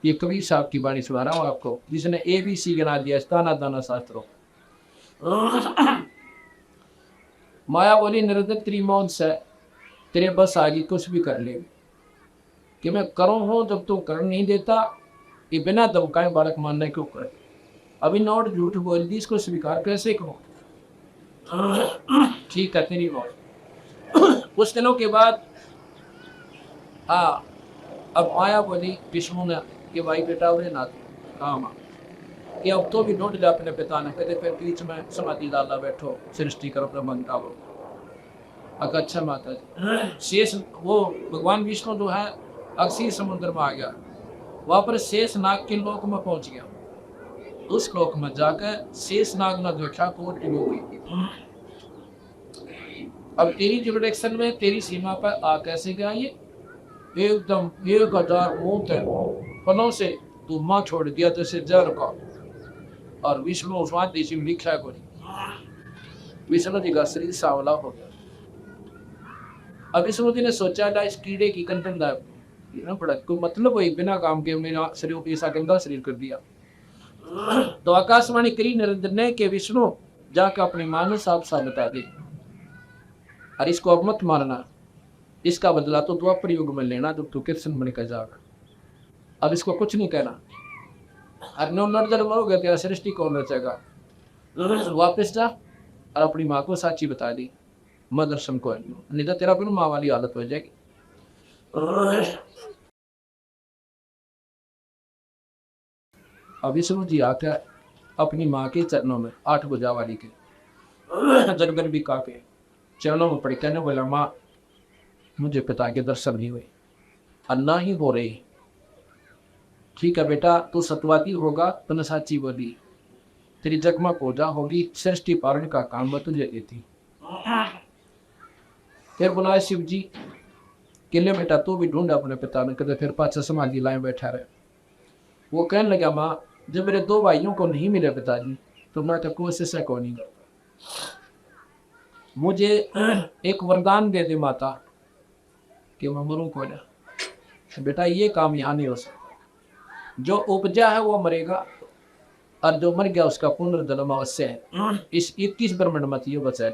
ये कबीर साहब की वाणी सुना रहा हूँ आपको, जिसने ABC गिना दिया दाना दाना शास्त्रों। माया बोली निरंतर तेरी मौन से तेरे बस आगे कुछ भी कर ले कि मैं करूँ हूँ, जब तू कर नहीं देता ये बिना दमकाए बालक मानने क्यों करे। अभी नोट झूठ बोल दी, इसको स्वीकार कैसे करो। ठीक है तेरी मौत। कुछ दिनों के बाद हाँ अब माया बोली विष्णु ने कि भाई बेटा उन्हें ना हाँ कि अब तो भी ढूंढ लिया अपने पिता ने। कहते फिर बीच में समाधि डाला बैठो, सृष्टि करो ब्रह्मांड का। अगर अच्छा माता जी शेष वो भगवान विष्णु जो है अक्षी समुद्र में आ गया, वहाँ पर शेष नाग के लोक में पहुंच गया। उस लोक में जाकर शेष नाग ने देखा कोट डूबी अब तेरी जुरिडिक्शन में, तेरी सीमा पर आ कैसे गया ये? एकदम 1000 मूत फलों से तू माँ छोड़ दिया जैसे जहर का। और विष्णु स्वाद देशी में लिखा है कोई, विष्णु जी का शरीर सांवला हो गया। अब विष्णु जी ने सोचा था इस कीड़े की कंटन ना पड़ा, कोई मतलब वही बिना काम के मेरा शरीर ऐसा गंदा शरीर कर दिया। तो आकाशवाणी करी निरंजन ने कि विष्णु जाकर अपनी मां ने साफ साफ बता दे, और इसको अब मत मारना, इसका बदला तो द्वापर युग में लेना जब तू कृष्ण बन कर जाएगा। अब इसको कुछ नहीं कहना, और नर्जन मरोगे तेरा सृष्टि कौन रचेगा। वापस जा और अपनी माँ को साची बता दी, मैं दर्शन को नहीं तो तेरा फिर माँ वाली हालत हो जाएगी। अब विष्णु जी आकर अपनी माँ के चरणों में 8 भुजा वाली के जगन भी के चरणों में पड़ी, कहने बोला माँ मुझे पिता के दर्शन नहीं हुए और ना ही हो रही। ठीक है बेटा, तू सतवाती होगा तो न साची बोली, तेरी जगमा पूजा होगी, सृष्टि पालन का काम मैं तुझे देती। फिर बुलाए शिव जी, किले बेटा तू भी ढूंढ अपने पिता ने, कदे फिर पाछा समाधि लाए बैठा रहे। वो कहने लगा माँ जब मेरे 2 भाइयों को नहीं मिले पिताजी तो मैं तो कोशिश को नहीं करता, मुझे एक वरदान दे दे माता कि मैं मरूं को ना। बेटा ये काम यहाँ नहीं हो सकता, जो उपजा है वो मरेगा और जो मर गया उसका पुनर्जन्म अवश्य है। इस 21 ब्रह्मांड मत ये बचा।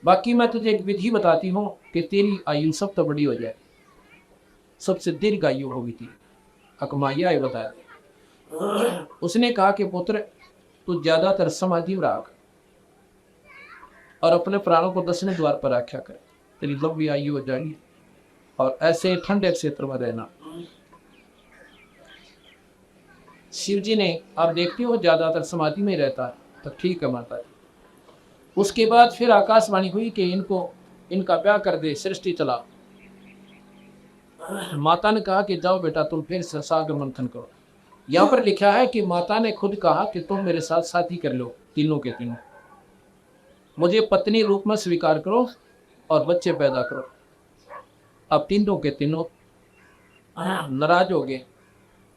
बाकी मैं तुझे एक विधि बताती हूँ कि तेरी आयु सब तो बड़ी हो जाए, सबसे दीर्घ आयु होगी थी। अकमाइया आयु बता दे। उसने कहा कि पुत्र तू ज्यादातर समाधि में रख और अपने प्राणों को दक्षिण द्वार पर रखा कर, तेरी लंबी आयु हो जाएगी। और ऐसे ठंडे क्षेत्र में रहना। शिव जी ने, आप देखते हो ज्यादातर समाधि में रहता है, तो ठीक है माता जी। उसके बाद फिर आकाशवाणी हुई कि इनका ब्याह कर दे, सृष्टि चला। माता ने कहा कि जाओ बेटा तुम फिर सागर मंथन करो। यहाँ पर लिखा है कि माता ने खुद कहा कि तुम मेरे साथ शादी कर लो, तीनों के तीनों, मुझे पत्नी रूप में स्वीकार करो और बच्चे पैदा करो। अब तीनों के तीनों नाराज हो गए,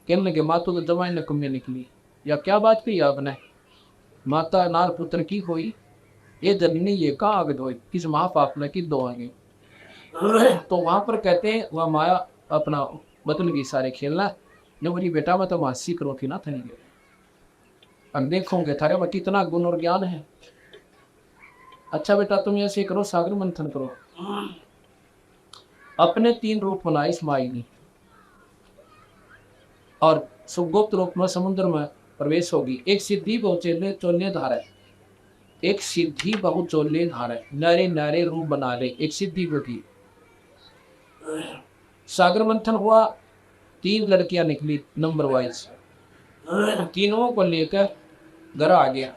कहने लगे माँ तो जवाई न कुम्य निकली, या क्या बात कही आपने, माता नार पुत्र की होई, ये जननी ये कहाँ आग धोई, किस महापाप ने की दो आगे। तो वहां पर कहते हैं वह माया अपना बदल गई सारे खेलना, जो बोली बेटा मैं तो मासी करो थी ना थे, अब देखोगे थारे में कितना गुण और ज्ञान है। अच्छा बेटा तुम ऐसे करो, सागर मंथन करो। अपने 3 रूप बनाए इस माई ने, और सुगुप्त रूप में समुद्र में प्रवेश होगी। एक सिद्धि बहुचोले चोले धारे, एक सिद्धि बहुचोले धारे, नारे नारे रूप बना ले, एक सिद्धि बेटी। सागर मंथन हुआ, 3 लड़कियां निकली नंबर वाइज, तीनों को लेकर घर आ गया।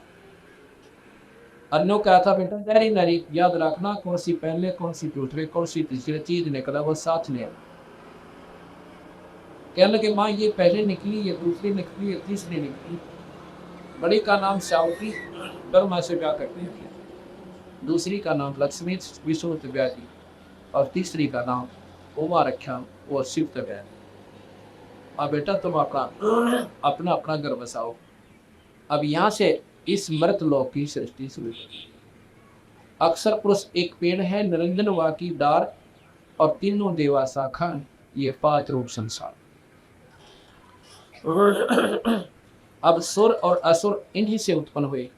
अन्यों क्या था बेटा, नारी नारी याद रखना, कौन सी पहले कौन सी दूसरे कौन सी तीसरी चीज निकला वो साथ ले। कहने लगे माँ ये पहले निकली, ये दूसरी निकली, ये तीसरी निकली। बड़ी का नाम श्यावती, ब्रह्मा से ब्याह करते हैं, दूसरी का नाम लक्ष्मी विष्णु से ब्याह की, और तीसरी का नाम उमा रखा, वो शिव से ब्याह। अब बेटा तुम अपना अपना घर बसाओ। अब यहाँ से इस मृत लोक की सृष्टि शुरू। अक्सर पुरुष एक पेड़ है, निरंजन वा की डार, और तीनों देवा शाखा, ये 5 रूप संसार। अब सुर और असुर इन्हीं से उत्पन्न हुए।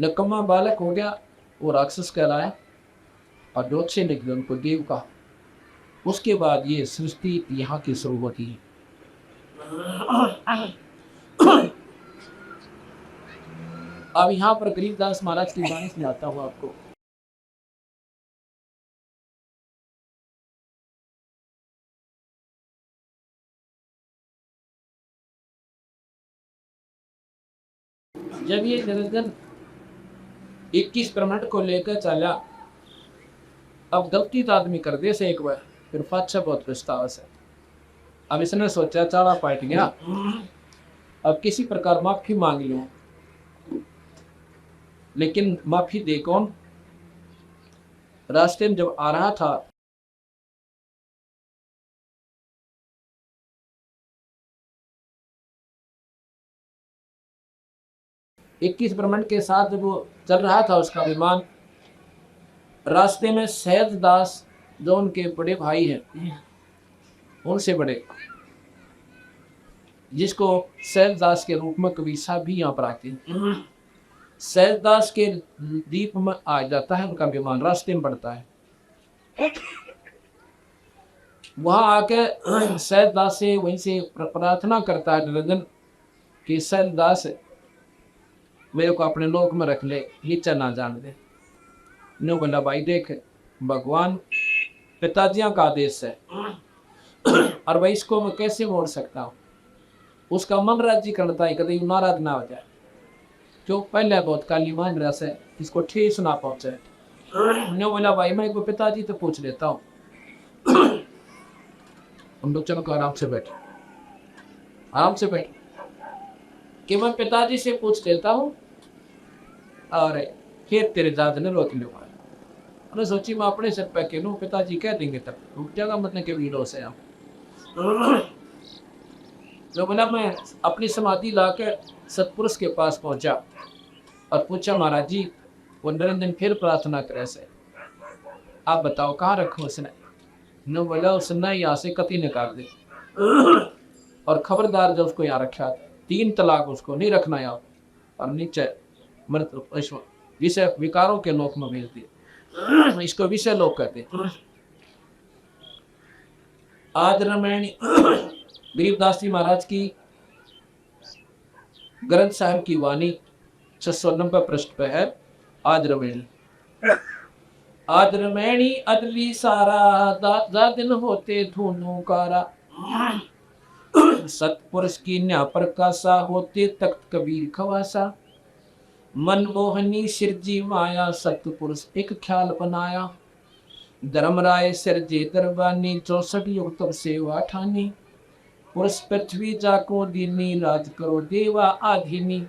नकम्मा बालक हो गया वो राक्षस कहलाया, और जोत से निकले उनको देव का। उसके बाद ये सृष्टि यहाँ की शुरू होती है। अब यहाँ पर गरीबदास महाराज की वाणी सुनाता हूँ आपको। जब ये निरंजन 21 ब्रह्मांड को लेकर चला, अब गलती तो आदमी कर दे से एक बार, फिर पाछा बहुत पछतावा से। अब इसने सोचा चाड़ा पाट गया, अब किसी प्रकार माफी मांग लूं, लेकिन माफी दे कौन, रास्ते में जब आ रहा था, इक्कीस ब्रह्मंड के साथ जब वो चल रहा था उसका विमान, रास्ते में सहज दास जो उनके बड़े भाई हैं, उनसे बड़े, जिसको सहज दास के रूप में कवि साहब भी यहाँ पर आते हैं, सहज दास के द्वीप में आ जाता है उनका विमान, रास्ते में पड़ता है। वहां आके सहज दास से वहीं से प्रार्थना करता है निरंजन कि सहज दास मेरे को अपने लोक में रख ले, नीचे ना जान दे। नो बोला भाई देख, भगवान पिताजियों का आदेश है और भाई इसको मैं कैसे मोड़ सकता हूँ, उसका मन राजी करता है, कभी नाराज ना हो जाए, जो पहले बहुत काली मान रहा है, इसको ठेस ना पहुंचे। नो बोला भाई मैं एक पिताजी तो पूछ लेता हूँ। हम लोग चलो आराम से बैठे, आराम से बैठे कि मैं पिताजी से पूछ लेता हूँ और फिर तेरे दाद ने रोक लूंगा। अरे सोची मैं अपने सिर पे के लूँ, पिताजी कह देंगे तब रुक जाएगा, मतलब के वीरों से हम। जो बोला मैं अपनी समाधि लाकर सतपुरुष के पास पहुंचा और पूछा महाराज जी वो निरंजन फिर प्रार्थना करे से, आप बताओ कहाँ रखो उसने। न बोला उसने यहाँ से कति निकाल दे और खबरदार जब उसको यहाँ रखा 3 तलाक उसको नहीं रखना यहाँ, और नीचे मृत विषय विकारों के लोक में भेज दिए, इसको विषय लोक कहते। आज रामायण गरीबदास जी महाराज की ग्रंथ साहिब की वाणी 690 पृष्ठ पे है। आज रामायण, आज रामायणी अदली सारा दादा दिन होते धुनो कारा, सतपुरुष की न्या प्रकाशा होते तख्त कबीर खवासा, मन मोहनी सिरजी माया सतपुरुष एक ख्याल बनाया, धर्मराय सिरजे दरबानी 64 युग तब सेवा ठानी, पुरुष पृथ्वी जाको दीनी राज करो देवा आधीनी,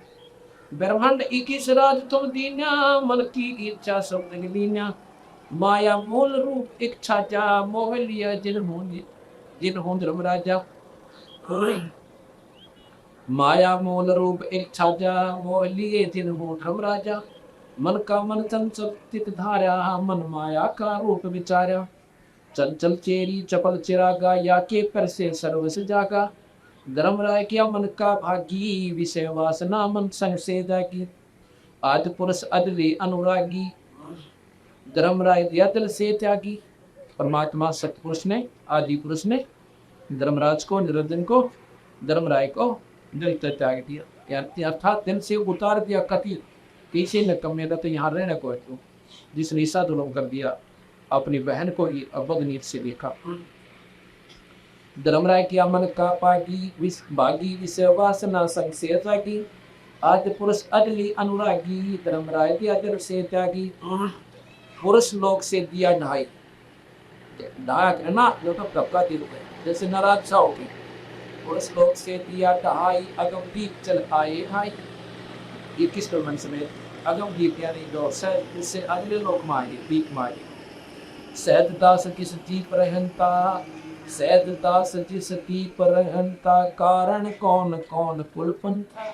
ब्रह्मांड 21 राज तुम दीन्या मन की इच्छा सब लीन्या, माया मूल रूप एक छाजा मोह लिया जिन हो धर्मराजा, माया मूल रूप एक छाजा मोह लिए जिन हो धर्मराजा, मन का मन चंचल चित धारा मन माया का रूप विचारा, चंचल चेरी चपल चिरागा या के पर से सर्वस जागा, धर्मराय किया मन का भागी विषय वासना मन संग से जागी, आज पुरुष अदली अनुरागी धर्मराय दिया दिल से त्यागी। परमात्मा सतपुरुष ने आदि पुरुष ने धर्मराज को निरंजन को धर्मराय को दिल से त्याग दिया, अर्थात दिल से उतार दिया। कति किसी ने कम मेरा तो यहाँ रहने को है, जिसने ईसा दुलम कर दिया अपनी बहन को ही अबद नीत से देखा। धर्मराय किया मन का पागी भागी विषय वासना संग से जागी, आज पुरुष अदली अनुरागी धर्मराय दिया दिल से त्यागी, पुरुष लोग से दिया ढाई ना जो तो कपका दिल है जैसे नाराज सा होगी, पुरुष लोग से दिया ढाई अगम दीप चल आए भाई, ये किस मन में अगम दीप यानी जो इससे अगले लोग मारे दीप मारे, सहज दास किस दीप रहनता सहज दास जिस दीप रहनता, कारण कौन कौन कुलपंथा।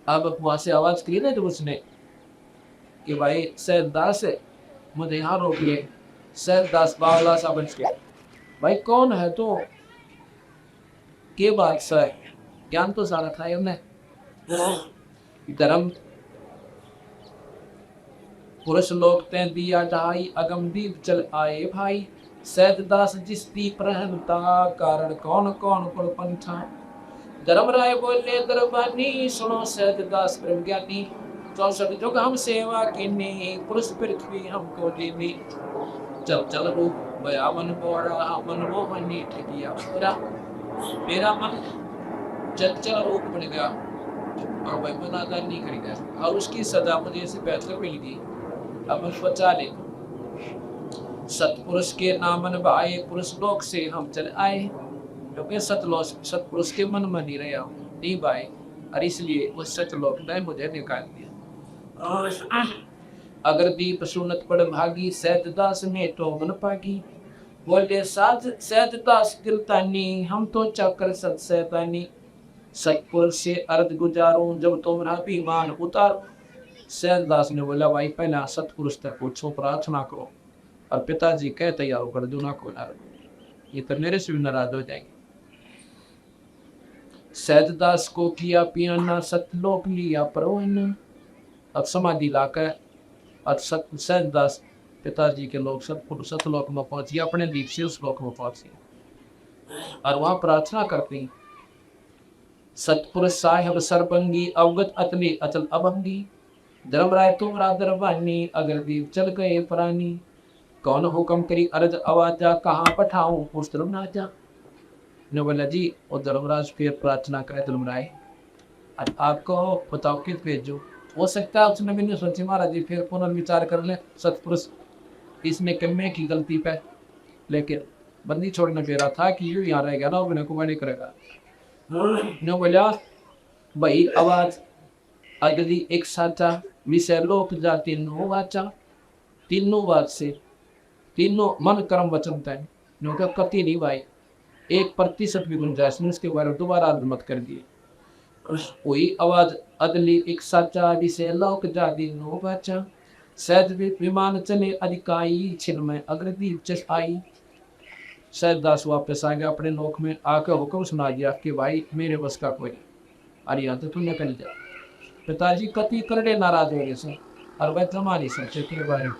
अब वहां से आवाज की ना तो उसने कि भाई सहज दास मुझे यहाँ रोकिए। सहज दास बावला सा बच गया, भाई कौन है तो के बादशाह है, ज्ञान तो सारा था हमने। धर्म पुरुष लोग ते दिया ढाई अगम दीप चल आए भाई, सहज दास जिस दीप रहनता, कारण कौन कौन कुलपंथा। धर्मराय बोले दरबानी सुनो सहज दास ब्रह्म ज्ञानी, 64 जुग हम सेवा कीनी, पुरुष पृथ्वी हमको दीनी, चल चल रूप बया मन बोड़ा मन मोहनी ठगिया मेरा मन चंचल रूप बन गया और वह मनादार नहीं कर गया, और उसकी सजा मुझे से बेहतर मिल गई। अब बचा ले सतपुरुष के नामन भाए, पुरुष लोक से हम चल आए, क्योंकि सतपुरुष के मन में नहीं रहा नहीं भाई, और इसलिए उस सतलोक ने मुझे निकाल दिया। अगर दीप सुनत पड़ भागी, सहज दास में तो मन पागी। बोले साज सहज दास दिलतानी, हम तो चाकर सत सैतानी। सतपुर से अर्ध गुजारूं, जब तुम्हारा बीमान उतारूं। सहज दास ने बोला भाई पहला सतपुरुष तक पूछो, प्रार्थना करो, और पिताजी कह तैयार कर दो ना को नाराज, ये तो मेरे से भी नाराज हो जाएंगे। सहजदास को किया पियाना, सतलोक लिया परवाना। अब समाधि लाकर अब सहजदास पिताजी के लोग सतलोक में पहुंचे, अपने दीप से उस लोक में पहुंचे और वहां प्रार्थना करती। सतपुरुष साहेब सरबंगी, अवगत अतली अचल अभंगी। धर्मराय तुम्हारा दरबानी, अगर दीप चल गए प्राणी। कौन हुक्म करी अर्ज आवाजा, कहाँ पठाऊं उस धर्मराजा। ने बोला जी और धर्मराज फिर प्रार्थना करे, धर्मराय आपको बताओ किस भेजो। हो सकता है उसने भी नहीं सोची, महाराज जी फिर पुनर्विचार कर ले, सतपुरुष इसमें कमे की गलती पे, लेकिन बंदी छोड़ना चाह रहा था कि यू यहाँ रहेगा ना, मैंने को नहीं करेगा। ने बोला भाई आवाज अगली एक साचा, विषय लोक जा तीनों वाचा। तीनों बात से तीनों मन कर्म वचन तय कति नहीं भाई, 1% भी गुंजाइश नहीं, उसके बारे में दोबारा मत कर दिए। वही आवाज अदली एक साचा, विषय लोक जा तीनों वाचा। सहज विमान चले अधिकाई, छिन में अग्रदीप चस आई। सहजदास वापस आ गया अपने लोक में, आकर हुक्म सुना दिया कि भाई मेरे बस का कोई अरे यहाँ तो तू निकल जा। पिताजी कति करड़े नाराज हो गए सर, और वह जमानी सोचे के बारे में।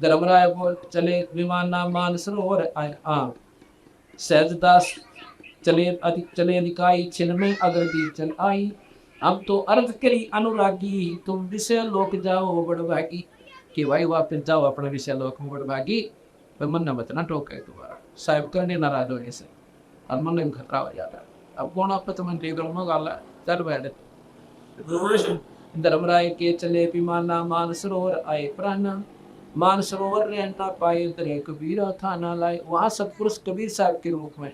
धर्मराय बोल चले विमान नाम मान सरोवर आए। सहजदास चले अधिकाई, छिन में अग्रदीप चल आई। अब तो अर्थ करी अनुरागी, तुम विषय लोक जाओ बड़भागी। कि भाई वापस जाओ अपने विषय लोक में बड़भागी, पर मन न बतना टोके दोबारा। साहब करने नाराज होने से और मन में खतरा हो जाता है। अब कौन आप तो मंत्री दोनों गाला चल बैठे। धर्मराय के चले विमाना, मान सरोवर आए प्राणा। मान सरोवर रहना पाए, दरे कबीरा था ना लाए। वहाँ सतपुरुष कबीर साहब के रूप में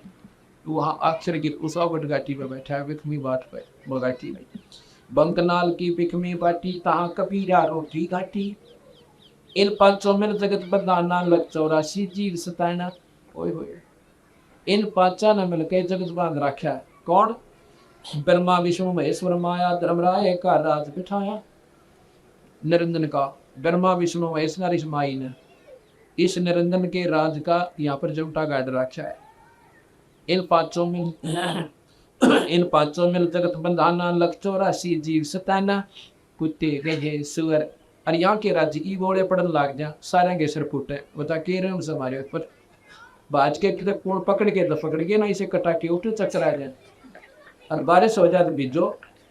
वहाँ अक्षर की उस अवगढ़ घाटी पर बैठा है, विकमी बाट पर वो घाटी में। बंकनाल की विकमी बाटी, तहाँ कबीरा रोटी घाटी। इन 500 में जगत बदनाना, लग 84 जीव सताना। ओए होए, इन 5 ने मिलकर जगत बांध रखा है। कौन? ब्रह्मा विष्णु महेश्वर माया, धर्मराय का राज बिठाया। निरंजन का ब्रह्मा विष्णु महेश्वर इस माई ने इस निरंजन के राज का यहाँ पर जमटा गाड़ रखा है। इन 500 में जगत बंधाना, लग 84 जीव सताना। कुत्ते गधे सुअर और यहाँ के राज्य की बोले पड़न लाग जा, सारे के सिर फूटे। बता के रहे हमसे हमारे ऊपर बाज के कौन पकड़ के पकड़ के ना, इसे कटा के उठ चक्कर आ जाए और बारिश हो जाए तो बीजो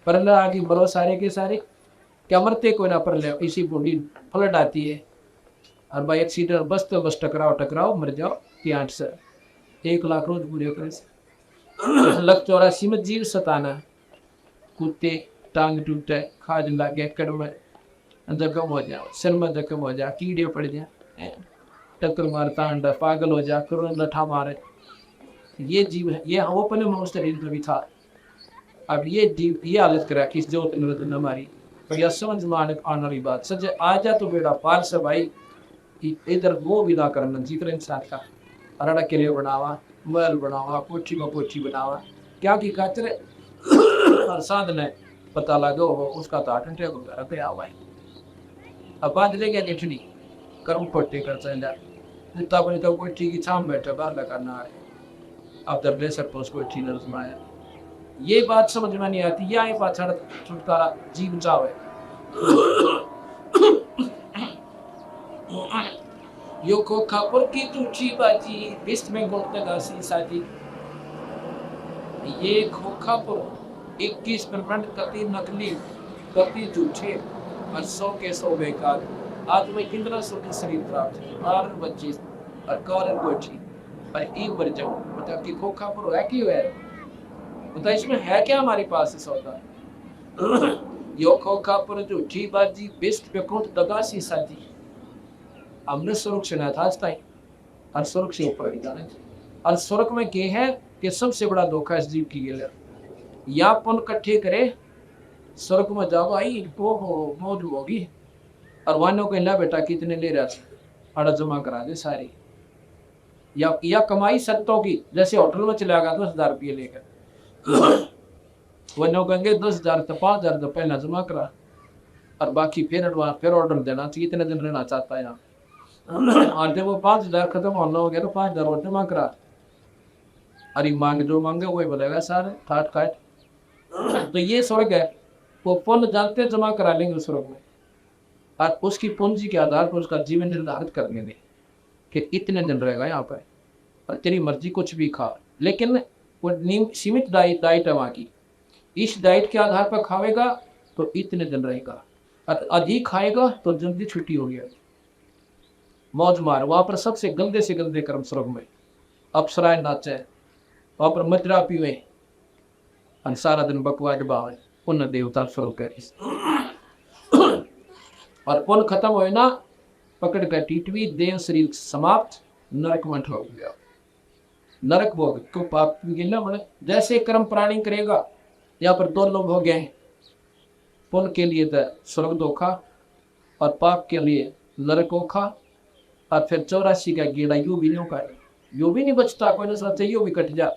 पर आगे मरो सारे के सारे। क्या मरते कोई ना पर ले, इसी बूढ़ी फलट आती है और भाई एक्सीडेंट बस तो बस टकराओ मर जाओ। 8 से 1 लाख रोज पूरे करे। लग 84 में जीव सताना। कुत्ते टांग टूटे, खाज लागे, कड़म जख्म हो जाओ, सिर में जख्म हो जा, कीड़े पड़ जाए, टक्कर मारता अंडा, पागल हो जा, करोड़ लठा मारे। ये जीव है, ये वो अपने मनुष्य शरीर में भी था। अब ये जीव ये हालत करा कि जो हमारी भैया समझ में आने वाली बात सच आ जा तो बेड़ा पार से भाई इधर वो विदा करना जीतर इंसान का। अरड़ा के लिए बनावा, महल बनावा, कोठी में कोठी बनावा, क्या की खातिर और साध ने पता लगा उसका तो आटंटे को करते आवा। अब बात ले गया लेटनी कर्म पट्टी कर चला जितना बने तो कोठी की छाम बैठे बाहर लगाना है। अब दरले सर पोस कोठी ने रसमाया। ये बात समझ में नहीं आती, या ये बात छुटकारा जीव जावे। यो खोखापुर की टूटी बाजी, वेस्ट बंगाल का साथी। ये खोखापुर 21% कति नकली, कति झूठे और 100 के 100 बेकार। आज मैं 1500 के शरीर प्राप्त है और 25 और कौर कोठी और एक बार जाऊँ मतलब कि खोखापुर है क्यों है, मतलब इसमें है क्या हमारे पास इस सौदा। यो खोखापुर झूठी बाजी, बेस्ट बेकुंठ दगा सी साथी। हमने सुरक्षा था आज तक और सुरक्षा ऊपर जाने और स्वर्ग में क्या है कि सबसे बड़ा धोखा इस जीव की गया। या पुण्य इकट्ठे करे स्वर्ग में जाओ आई तो मौज होगी। और वानों को ला बेटा कितने ले रहा था, अड़ा जमा करा दे सारी। या कमाई सत्तों की, जैसे होटल में चला गया 10,000 रुपये लेकर, वनो कहेंगे 10,000 तो 5,000 तो पहला जमा करा, और बाकी फिर ऑर्डर देना चाहिए, इतने दिन रहना चाहता है यहाँ। और जब वो 5,000 खत्म होना हो गया तो 5,000 और जमा करा। अरे मांग जो मांगे वही बोलेगा सारे ठाट काट। तो ये स्वर्ग है, वो पुण्य जानते जमा करा लेंगे स्वर्ग में, और उसकी पूंजी के आधार पर उसका जीवन निर्धारित करने दें कि इतने दिन रहेगा यहाँ पर, और तेरी मर्जी कुछ भी खा, लेकिन वो सीमित डाइट है वहाँ की। इस डाइट के आधार पर खाएगा तो इतने दिन रहेगा, और अधिक खाएगा तो जल्दी छुट्टी हो गया, मौज मार। वहाँ पर सबसे गंदे से गंदे कर्म स्वर्ग में, अप्सराएं नाचे, वहाँ पर मदिरा पीवे, और सारा दिन बकवास बावे, पुण्य देवता स्वर्ग करे। और पुण्य खत्म हुए ना, पकड़ कर टीटवी, देह शरीर समाप्त, नरक में ठोक गया, नरक भोग को पाप गिना बड़े। जैसे कर्म प्राणी करेगा, यहाँ पर 2 लोग हो गए, पुण्य के लिए तो स्वर्ग धोखा और पाप के लिए नरक ओखा, और फिर 84 का गेड़ा यू भी नहीं होगा, यो भी नहीं बचता, कोई ना सोचे यो भी कट जा।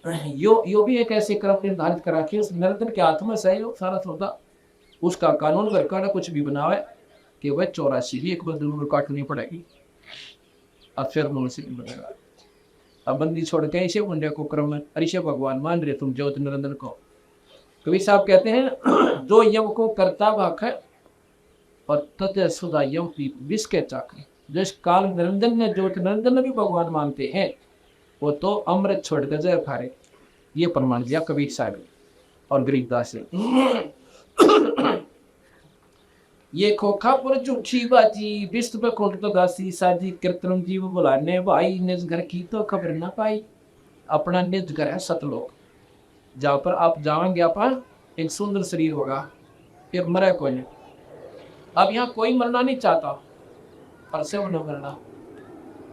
यो भी एक ऐसे कर्म निर्धारित करा के उस निरंतर के हाथ में सही हो सारा सौदा, उसका कानून घर का कुछ भी बनावे कि वह 84 भी एक बार जरूर काटनी पड़ेगी, और फिर मनुष्य नहीं बनेगा। अब बंदी छोड़ के ऐसे मुंडे को क्रम में अरिशे भगवान मान रहे तुम ज्योति निरंजन को। कवि साहब कहते हैं, जो यम को करता भाख है और तत् सुधा यम पी विष के चाक। जिस काल निरंजन ने ज्योति निरंजन भी भगवान मानते हैं, वो तो अमृत छोड़ कर जय खा रहे। ये प्रमाण दिया कबीर साहब और गरीबदास ने। ये खोखापुर झूठी बाजी, विश्व पे खोट तो दासी साजी, कृत्रिम जीव बुलाने भाई, निज घर की तो खबर ना पाई। अपना निज घर है सतलोक, जहाँ पर आप जाएंगे आप एक सुंदर शरीर होगा, फिर मरे कोई नहीं। अब यहाँ कोई मरना नहीं चाहता, पर से वो न मरना।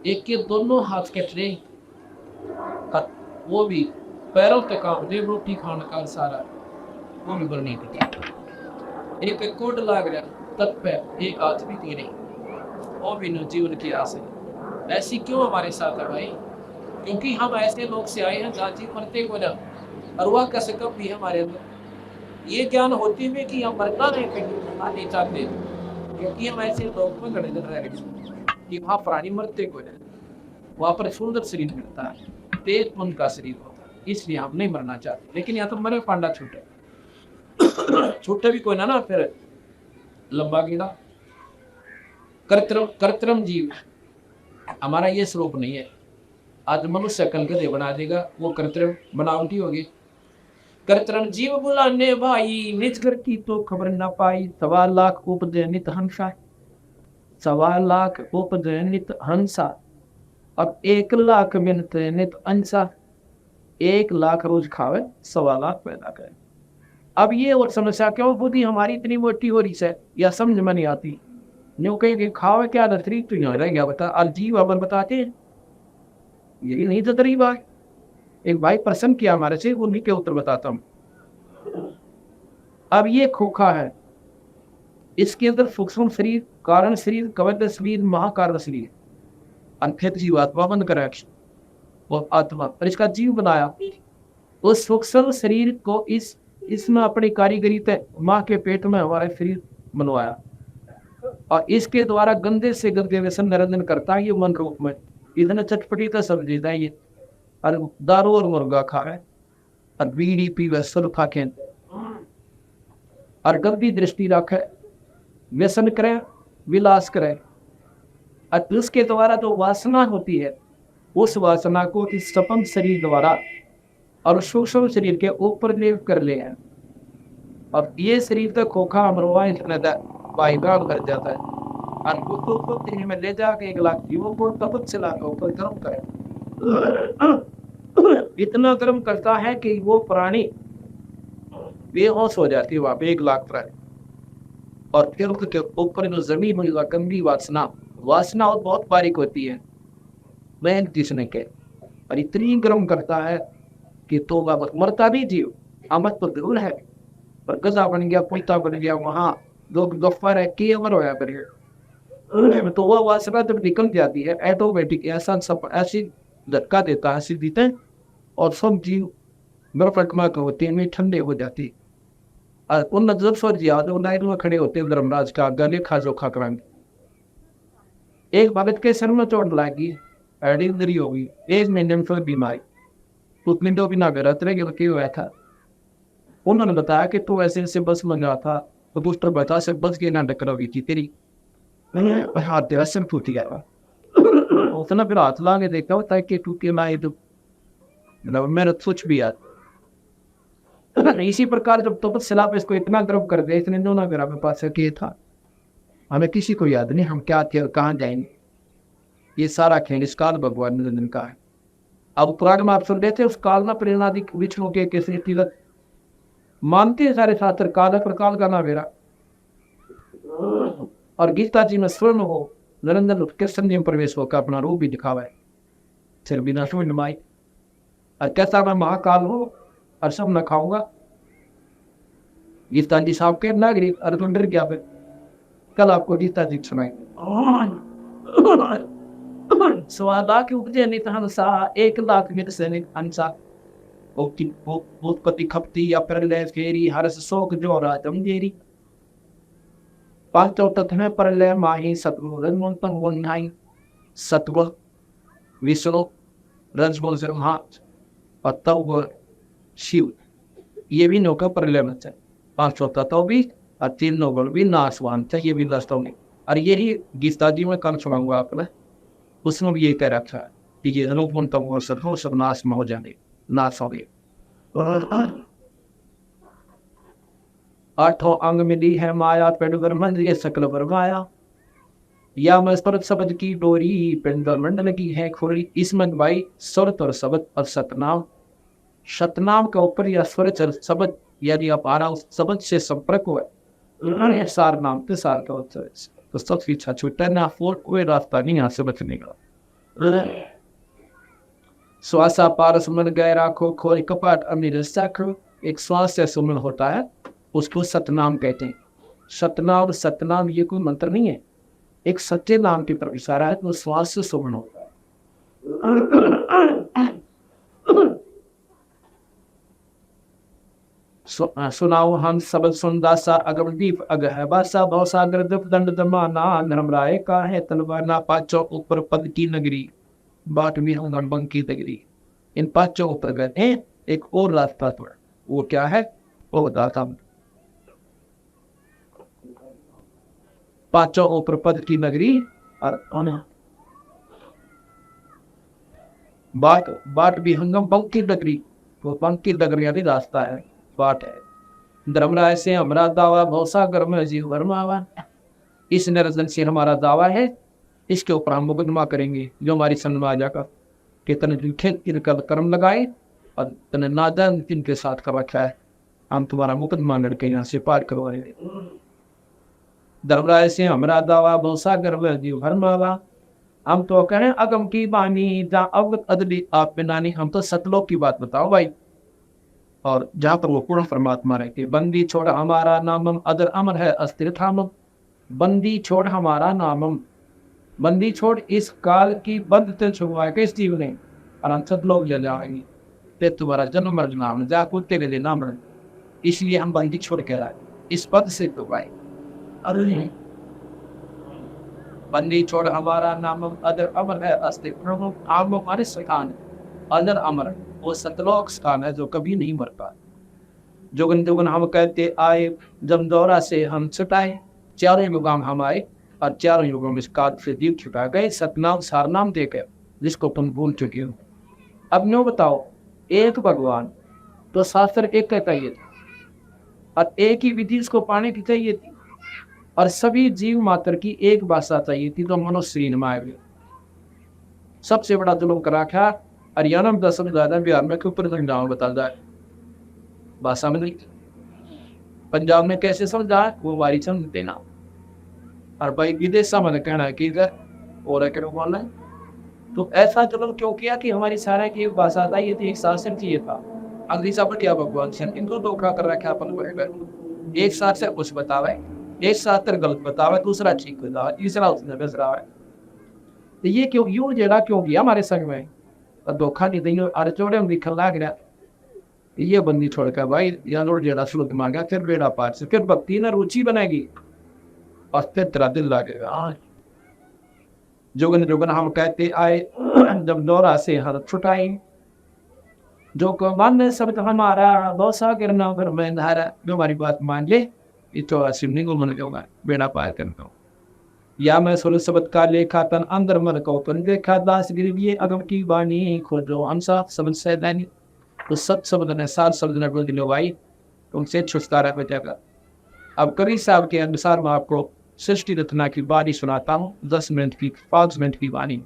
एक के दोनों हाथ के ट्रे, वो भी पैरों तक काम दे, रोटी खाने का सारा वो भी बरनी थी। एक कोड लाग रहा तब पे, एक हाथ भी थी नहीं, वो भी न जीवन की आस है। ऐसी क्यों हमारे साथ है भाई? क्योंकि हम ऐसे लोग से आए हैं जाति मरते को ना, और वह कैसे कब भी हमारे अंदर ये ज्ञान होती हुए कि हम मरना नहीं चाहते, क्योंकि हम ऐसे लोग में गड़े रह रहे कि वहाँ प्राणी मरते को ना, वहाँ पर सुंदर शरीर मिलता है, तेज मन का शरीर होता है, इसलिए हम नहीं मरना चाहते। लेकिन यहाँ तो मरे पांडा छूटे भी कोई ना फिर लंबा कीड़ा। कर्तरम जीव हमारा ये स्वरूप नहीं है। आज मनुष्य कल के बना देगा, वो कर्तरम बनावटी होगी। कर्तरम जीव बुलाने भाई, निज घर की तो खबर ना पाई। 1.25 लाख उपदय नित हंसा, 1.25 लाख उपदय नित हंसा। अब 1 लाख मिनट नित अंसा, 1 लाख रोज खावे 1.25 लाख पैदा करे। अब ये और समस्या क्यों बुद्धि हमारी इतनी मोटी हो रही है, या समझ में नहीं आती। न्यू कहीं खावे क्या नतरी तो यहाँ रह गया बता, अलजीव अमर बताते हैं, यही नहीं तो तरीबा। एक भाई प्रश्न किया हमारे से, उन्हीं के उत्तर बताता हूँ। अब ये खोखा है, इसके अंदर सूक्ष्म शरीर, कारण शरीर, कवच शरीर, महाकारण शरीर, अनखेत जीवात्मा बंद करा वो आत्मा, और इसका जीव बनाया। उस सूक्ष्म शरीर को इसमें अपनी कारीगरी तय माँ के पेट में हमारा शरीर बनवाया, और इसके द्वारा गंदे से गंदे व्यसन निरंजन करता है ये मन रूप में। इतने चटपटी तो समझता है ये, और दारू और मुर्गा खा रहे, और बीड़ी पीवे, सुरखा खेल, और गंदी दृष्टि रखे, व्यसन करे, विलास करे। और उसके द्वारा जो वासना होती है, उस वासना को इस सपन शरीर द्वारा और सूक्ष्म शरीर के ऊपर लेप कर ले हैं। और ये शरीर तो खोखा अमरवा बाईगाल कर जाता है, और को में ले जाके 1 लाख जीवों को तपत से लाकर ऊपर गर्म करे। इतना गर्म करता है कि वो प्राणी बेहोश हो जाती है वहां पे 1 लाख प्राणी। और फिर उसके ऊपर जो जमीन में गंदी वासना और बहुत बारीक होती है, मैं जिसने के, और इतनी गर्म करता है कि तोबा मरता भी जीव, अमत तो जरूर है, पर गधा बन गया, कुत्ता बन गया, वहाँ लोग गफ्फार है कि अमर होया करिए। तो वो वासना जब निकल जाती है ऑटोमेटिक ऐसा सब ऐसी धक्का देता है, ऐसी देते हैं और सब जीव बर्फटमा होते हैं ठंडे हो जाती। और उन नजर सो याद लाइन में खड़े होते धर्मराज का गले खा जोखा कराएंगे। एक भगत के सर में चोट लगी, एडी इंजरी हो गई, 1 महीने में फिर बीमारी, उतने दो बिना गरत रहे हुआ था। उन्होंने बताया कि तू ऐसे ऐसे बस में गया था तो दूसरा बता से बस के ना टक्कर हुई थी तेरी, मैंने हाथ तेरा सिर टूट गया। उसने फिर हाथ ला के देखा होता है कि टूटे मैं तो मेरा सोच भी याद। इसी प्रकार जब तो सिला पे इसको इतना गर्व कर दिया, इसने जो ना मेरा मेरे पास किया था, हमें किसी को याद नहीं हम क्या थे और कहाँ जाएंगे। ये सारा खेल इस काल भगवान निरंजन का है। अब पुराण में आप सुन रहे थे उस काल ना प्रेरणादि विष्णु के कैसे तीरथ मानते हैं सारे शास्त्र, काल प्रकाल का ना मेरा। और गीता जी में स्वर्ण हो निरंजन कृष्ण जी में प्रवेश होकर अपना रूप भी दिखावा है, सिर बिना शून्य माई। और कैसा मैं महाकाल हो और सब न खाऊंगा। गीता जी साहब के नागरिक अर्जुन डर गया। फिर कल आपको गीता जी सुनाई। स्वादा के उपजे नित हंसा 1,00,000 मित सैनिक हंसा। उत्पत्ति खपती या प्रलय फेरी हर्ष शोक जो राजम जेरी। पांचों तत्व में प्रलय माही सतगुरु रजमोन्तन वन्हाई। सतगुरु विष्णु रजमोल ब्रह्मा और तब शिव, ये भी नौका प्रलय में चाहिए। 500 तत्व भी और 3 नौगुण भी नाशवान चाहिए, भी दस्तों में। और यही गीता जी में कल सुनाऊंगा आपने, उसमें भी ये कह रखा है कि ये अनुपम तम सदो सब नाश में हो जाने, नाश हो गए। 8 अंग मिली है माया पेड़ मंद ये सकल बरमाया। या मैं स्वर्ग शब्द की डोरी पिंडर मंडल की है खोरी। इसमें भाई स्वर्ग और शब्द और सतनाम, सतनाम के ऊपर या स्वर शब्द यदि आप आ रहा उस शब्द से संपर्क हुआ सार नाम के सार का उत्तर तो सब पीछा छूटा ना फोर कोई रास्ता नहीं यहाँ से बचने का। श्वासा पारस मन गए राखो खोल कपाट अमीर साखो। एक श्वास से सुमन होता है उसको सतनाम कहते हैं। सतनाम सतनाम ये कोई मंत्र नहीं है, एक सच्चे नाम की तरफ इशारा है, तो श्वास से सुमन होता है। सुनाओ हम सबद सुनदासा अगमदीप अगह बासा भवसागर दुप दंड दमाना नरमराय का है तलवाना। पांचों ऊपर पद की नगरी बाट भी हम बंग की नगरी। इन पांचों ऊपर गए एक और रास्ता पर, वो क्या है वो बताता हूं। पांचों ऊपर पद की नगरी और बाट बाट भी हंगम बंग की नगरी, वो बंग की नगरी यानी रास्ता है, बाट है। धर्मराय से हमारा दावा भवसागर में जीव वर्मावा। इस निरंजन से हमारा दावा है, इसके ऊपर हम मुकदमा करेंगे जो हमारी सन्मा जाकर कि तने इनका कर्म लगाए और तने नादान इनके साथ कर रखा है, हम तुम्हारा मुकदमा लड़के यहाँ से पार करवाएंगे। धर्मराय से हमारा दावा भवसागर में जीव वर्मावा। हम तो कहें अगम की बानी जहाँ अवगत अदली आप में नानी, हम तो सतलोक की बात बताओ भाई, और जहाँ पर वो पूर्ण परमात्मा रहते। बंदी छोड़ हमारा नामम अदर अमर है अस्थिर थामम। बंदी छोड़ हमारा नामम, बंदी छोड़ इस काल की बंद ते छुआ के इस जीव ने अनंत लोग ले जाएंगे ते तुम्हारा जन्म मर नाम जा को तेरे लिए नाम रहे, इसलिए हम बंदी छोड़ के आए इस पद से तो भाई। अरे बंदी छोड़ हमारा नामम अदर अमर है अस्थिर प्रभु आप हमारे स्थान अदर अमर, वो सतलोक स्थान है जो कभी नहीं मरता। जोगन जोगन हम कहते आए जब दौरा से हम छुटाए, चारों युगों हम आए और चारों युगों में इस काल से जीव छुटा गए। सतनाम सारनाम देकर जिसको तुम भूल चुके हो। अब नो बताओ, एक भगवान तो शास्त्र एक कहता ही था और एक ही विधि उसको पाने की चाहिए थी, और सभी जीव मात्र की एक भाषा चाहिए थी, तो मनुष्य माया सबसे बड़ा जुल्म करा था। हरियाणा में 10 ज्यादा, बिहार में ऊपर गाँव बता जाए भाषा में नहीं। पंजाब में कैसे समझा है वो वारी समझ देना, और भाई विदेशा में कहना है कि और बोलना है। तो ऐसा जुल्म क्यों किया कि हमारी सारा की भाषा था, ये थी एक शासन चाहिए था। अगली सब क्या भगवान से इनको धोखा कर रखा अपन को। एक शास्त्र कुछ बतावे, एक शास्त्र गलत बतावे, दूसरा ठीक बतावे, तीसरा उसने बस रहा है। तो ये क्यों यूं जेड़ा क्यों गया हमारे संग में, और धोखा नहीं देंगे अरे चौड़े हम लिखन लाग रहा। ये बंदी छोड़ कर भाई यहाँ लोग जेड़ा श्लोक मांगा, फिर बेड़ा पार से, फिर भक्ति ना रुचि बनाएगी और फिर तेरा दिल लागेगा। जोगन जोगन हम कहते आए जब दौरा से हर छुटाई, जो को मन शब्द हमारा दोसा करना फिर मैं धारा, जो हमारी बात मान ले ये तो शिवलिंग को मन जाऊंगा बेड़ा पार करता हूँ। या मैं सुर शब्द का लेखा तन अंदर मन को तन देखा दास गिरविए अगम की वाणी खोजो हम साथ शब्द से दैनिक, तो सत शब्द ने सात शब्द ने बोल दिलो भाई तुमसे छुटकारा बचेगा। अब करी साहब के अनुसार मैं आपको सृष्टि रचना की वाणी सुनाता हूँ, 10 मिनट की 5 मिनट की वाणी।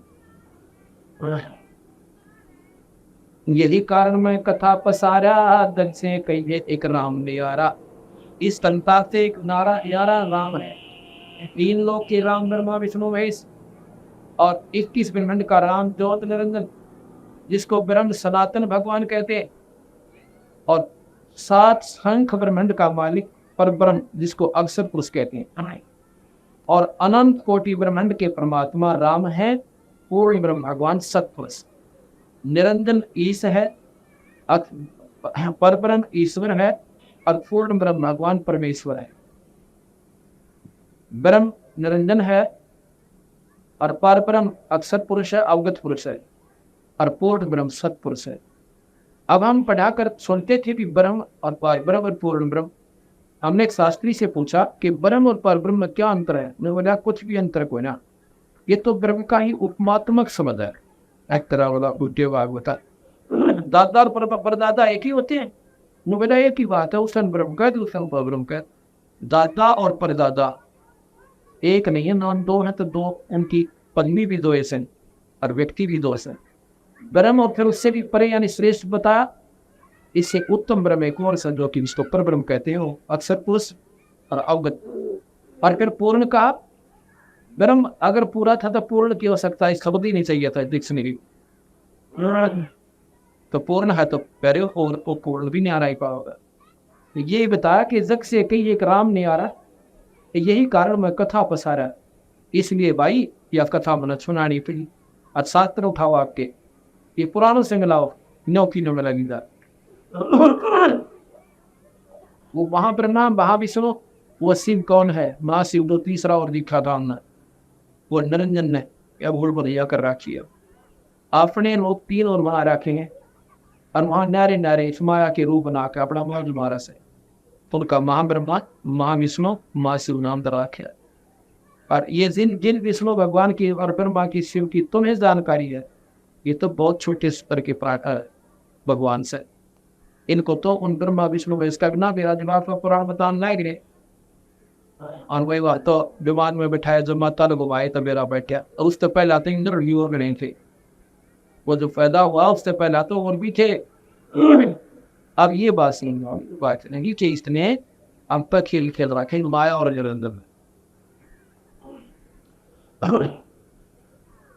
यही कारण मैं कथा पसारा दन से कहिए एक राम नियारा, इस तंता से एक नारा यारा राम है। 3 लोग के राम ब्रह्मा विष्णु महेश और 21 ब्रह्मांड का राम ज्योत निरंजन, जिसको ब्रह्म सनातन भगवान कहते हैं, और 7 शंख ब्रह्मांड का मालिक पर ब्रह्म जिसको अक्षर पुरुष कहते हैं, और अनंत कोटि ब्रह्मांड के परमात्मा राम है। पूर्ण ब्रह्म भगवान सतपुरुष निरंजन ईश है, पर ब्रह्म ईश्वर है, और पूर्ण ब्रह्म भगवान परमेश्वर है। ब्रह्म निरंजन है और पर ब्रह्म अक्षर पुरुष है, अवगत पुरुष है, और पूर्ण ब्रह्म सतपुरुष है। अब हम पढ़ाकर सुनते थे कि ब्रह्म और पर ब्रह्म और पूर्ण ब्रह्म। हमने एक शास्त्री से पूछा कि ब्रह्म और पर ब्रह्म में क्या अंतर है। उन्होंने बोला कुछ भी अंतर कोई ना, ये तो ब्रह्म का ही उपमात्मक शब्द है। एक तरह वाला होता दादा और परदादा एक ही होते हैं। बोला एक ही बात है, उस ब्रह्म का दूसरा पर ब्रह्म का। दादा और परदादा एक नहीं है, नॉन 2 है तो 2 उनकी पत्नी भी 2 ऐसे और व्यक्ति भी 2 ऐसे। ब्रह्म और फिर उससे भी परे यानी श्रेष्ठ बताया, इससे उत्तम ब्रह्म एक और जो कि इसको पर ब्रह्म कहते हैं, वो अक्षर पुरुष और अवगत। और फिर पूर्ण का ब्रह्म अगर पूरा था तो पूर्ण की हो सकता है, शब्द ही नहीं चाहिए था डिक्शनरी। तो पूर्ण है तो पहले और वो पूर्ण भी नहीं आ रहा पाओगा। ये बताया कि जग से कहीं एक राम नहीं आ रहा, यही कारण मैं कथा पसारा। इसलिए भाई यह कथा मैंने सुनानी पड़ी। आज शास्त्र उठाओ आपके, ये पुरानों से मिलाओ, 9 किलो में लगी जा। वो वहां पर नाम वहां भी सुनो, वो शिव कौन है, महाशिव दो तीसरा और दिखा था हमने, वो निरंजन ने या भूल भैया कर रखी है। अपने लोग 3 और वहां रखेंगे और वहां नारे नारे इस माया के रूप बना के अपना मौज मारा से, तो उनका महाब्रह्मा महाविष्णु महाशिव नाम दर रखे। और ये जिन विष्णु भगवान की और ब्रह्मा की शिव की तुम्हें जानकारी है, ये तो बहुत छोटे स्तर के भगवान से। इनको तो उन ब्रह्मा विष्णु में इसका ना मेरा जवाब का पुराण बताने लायक रहे। और वही बात तो विमान में बैठाया, जब माता ने घुमाए तो मेरा बैठा। उससे पहले आते इंद्र और नहीं थे, वो जो पैदा हुआ उससे पहले तो और भी थे। अब ये बात नहीं कि इसने हम पर खेल खेल रखे माया और निरंजन में।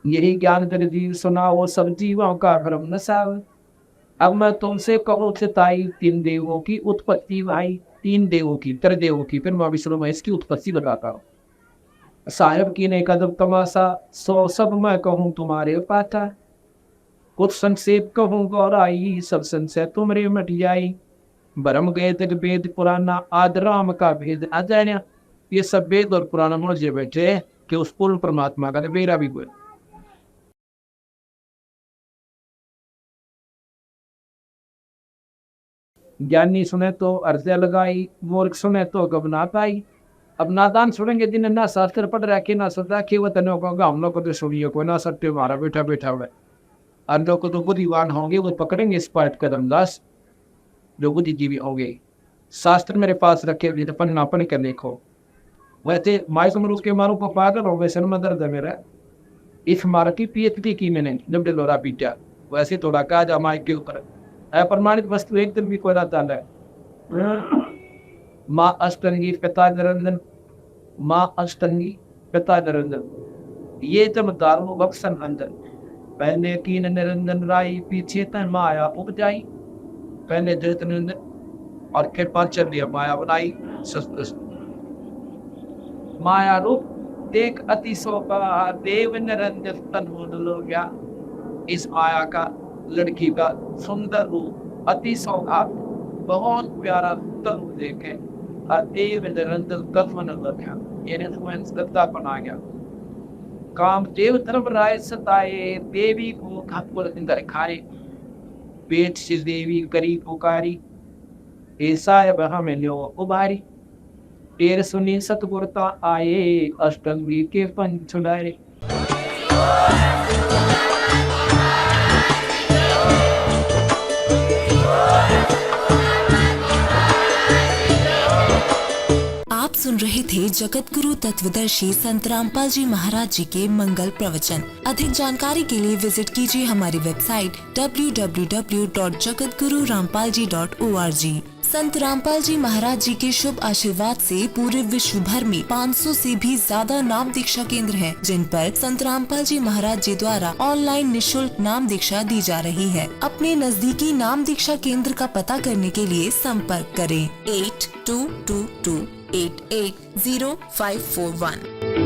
यही ज्ञान कर जीव सुना वो सब जीवों का भ्रम न साव। अब मैं तुमसे कहूँ ताई 3 देवों की उत्पत्ति भाई, 3 देवों की, त्रिदेवों की, फिर मैं विष्णु में इसकी उत्पत्ति बताता हूँ। साहेब की ने कदम तमाशा, सो सब मैं कहूँ तुम्हारे पाता। कुछ संक्षेप कहूँ गौराई, सब संशय तुमरे मट जाई। ब्रह्म वेद वेद पुराना आद राम का भेद अजान्या। ये सब वेद और पुराना मुझे बैठे कि उस पूर्ण परमात्मा का मेरा भी हुआ। ज्ञानी सुने तो अर्ज़े लगाई, मूर्ख सुने तो घबरा पाई। अब नादान सुनेंगे जिन्हें ना शास्त्र पढ़ रखे ना सदा कि वो तने होगा, हम लोग को तो सुनिए कोई ना सत्य हमारा बैठा बैठा हुआ। और लोग को तो बुद्धिवान होंगे, वो पकड़ेंगे इस पाठ कदमदास, जो बुद्धिजीवी होंगे। शास्त्र मेरे पास रखे पन्ना पढ़ कर देखो। वैसे माइक में उसके मारू को पागल हो गए, सर में दर्द है मेरा। इस मार की PhD की मैंने जब डिलोरा पीटा, वैसे थोड़ा कहा जा माइक के ऊपर अप्रमाणित वस्तु एक दिन भी कोई ना है। माँ अष्टंगी पिता निरंजन, माँ अष्टंगी पिता निरंजन, ये जब दारू बक्सन अंदर। पहले कीन निरंजन राई, पीछे तन माया उपजाई। पहले जगत निरंजन और कृपा चंद्रिया माया बनाई शस्त्र माया रूप देख अति शोभा देव निरंजन तन हो गया। इस माया का लड़की का सुंदर रूप अति सौभाग बहुत प्यारा तन देखे और देव निरंजन तन लग गया, यानी श्रद्धा बना गया। काम देव धर्मराय सताए देवी को घातपुर अंदर खाए, पेट से देवी करी पुकारी ऐसा है बहा में लो उबारी। टेर सुनी सतगुरता आए अष्टंगी के पंच छुड़ाए। आप सुन रहे थे जगत गुरु तत्वदर्शी संत रामपाल जी महाराज जी के मंगल प्रवचन। अधिक जानकारी के लिए विजिट कीजिए हमारी वेबसाइट www.jagatgururampalji.org। संत रामपाल जी महाराज जी के शुभ आशीर्वाद से पूरे विश्व भर में 500 से भी ज्यादा नाम दीक्षा केंद्र हैं, जिन पर संत रामपाल जी महाराज जी द्वारा ऑनलाइन निशुल्क नाम दीक्षा दी जा रही है। अपने नजदीकी नाम दीक्षा केंद्र का पता करने के लिए संपर्क करें 8222880541।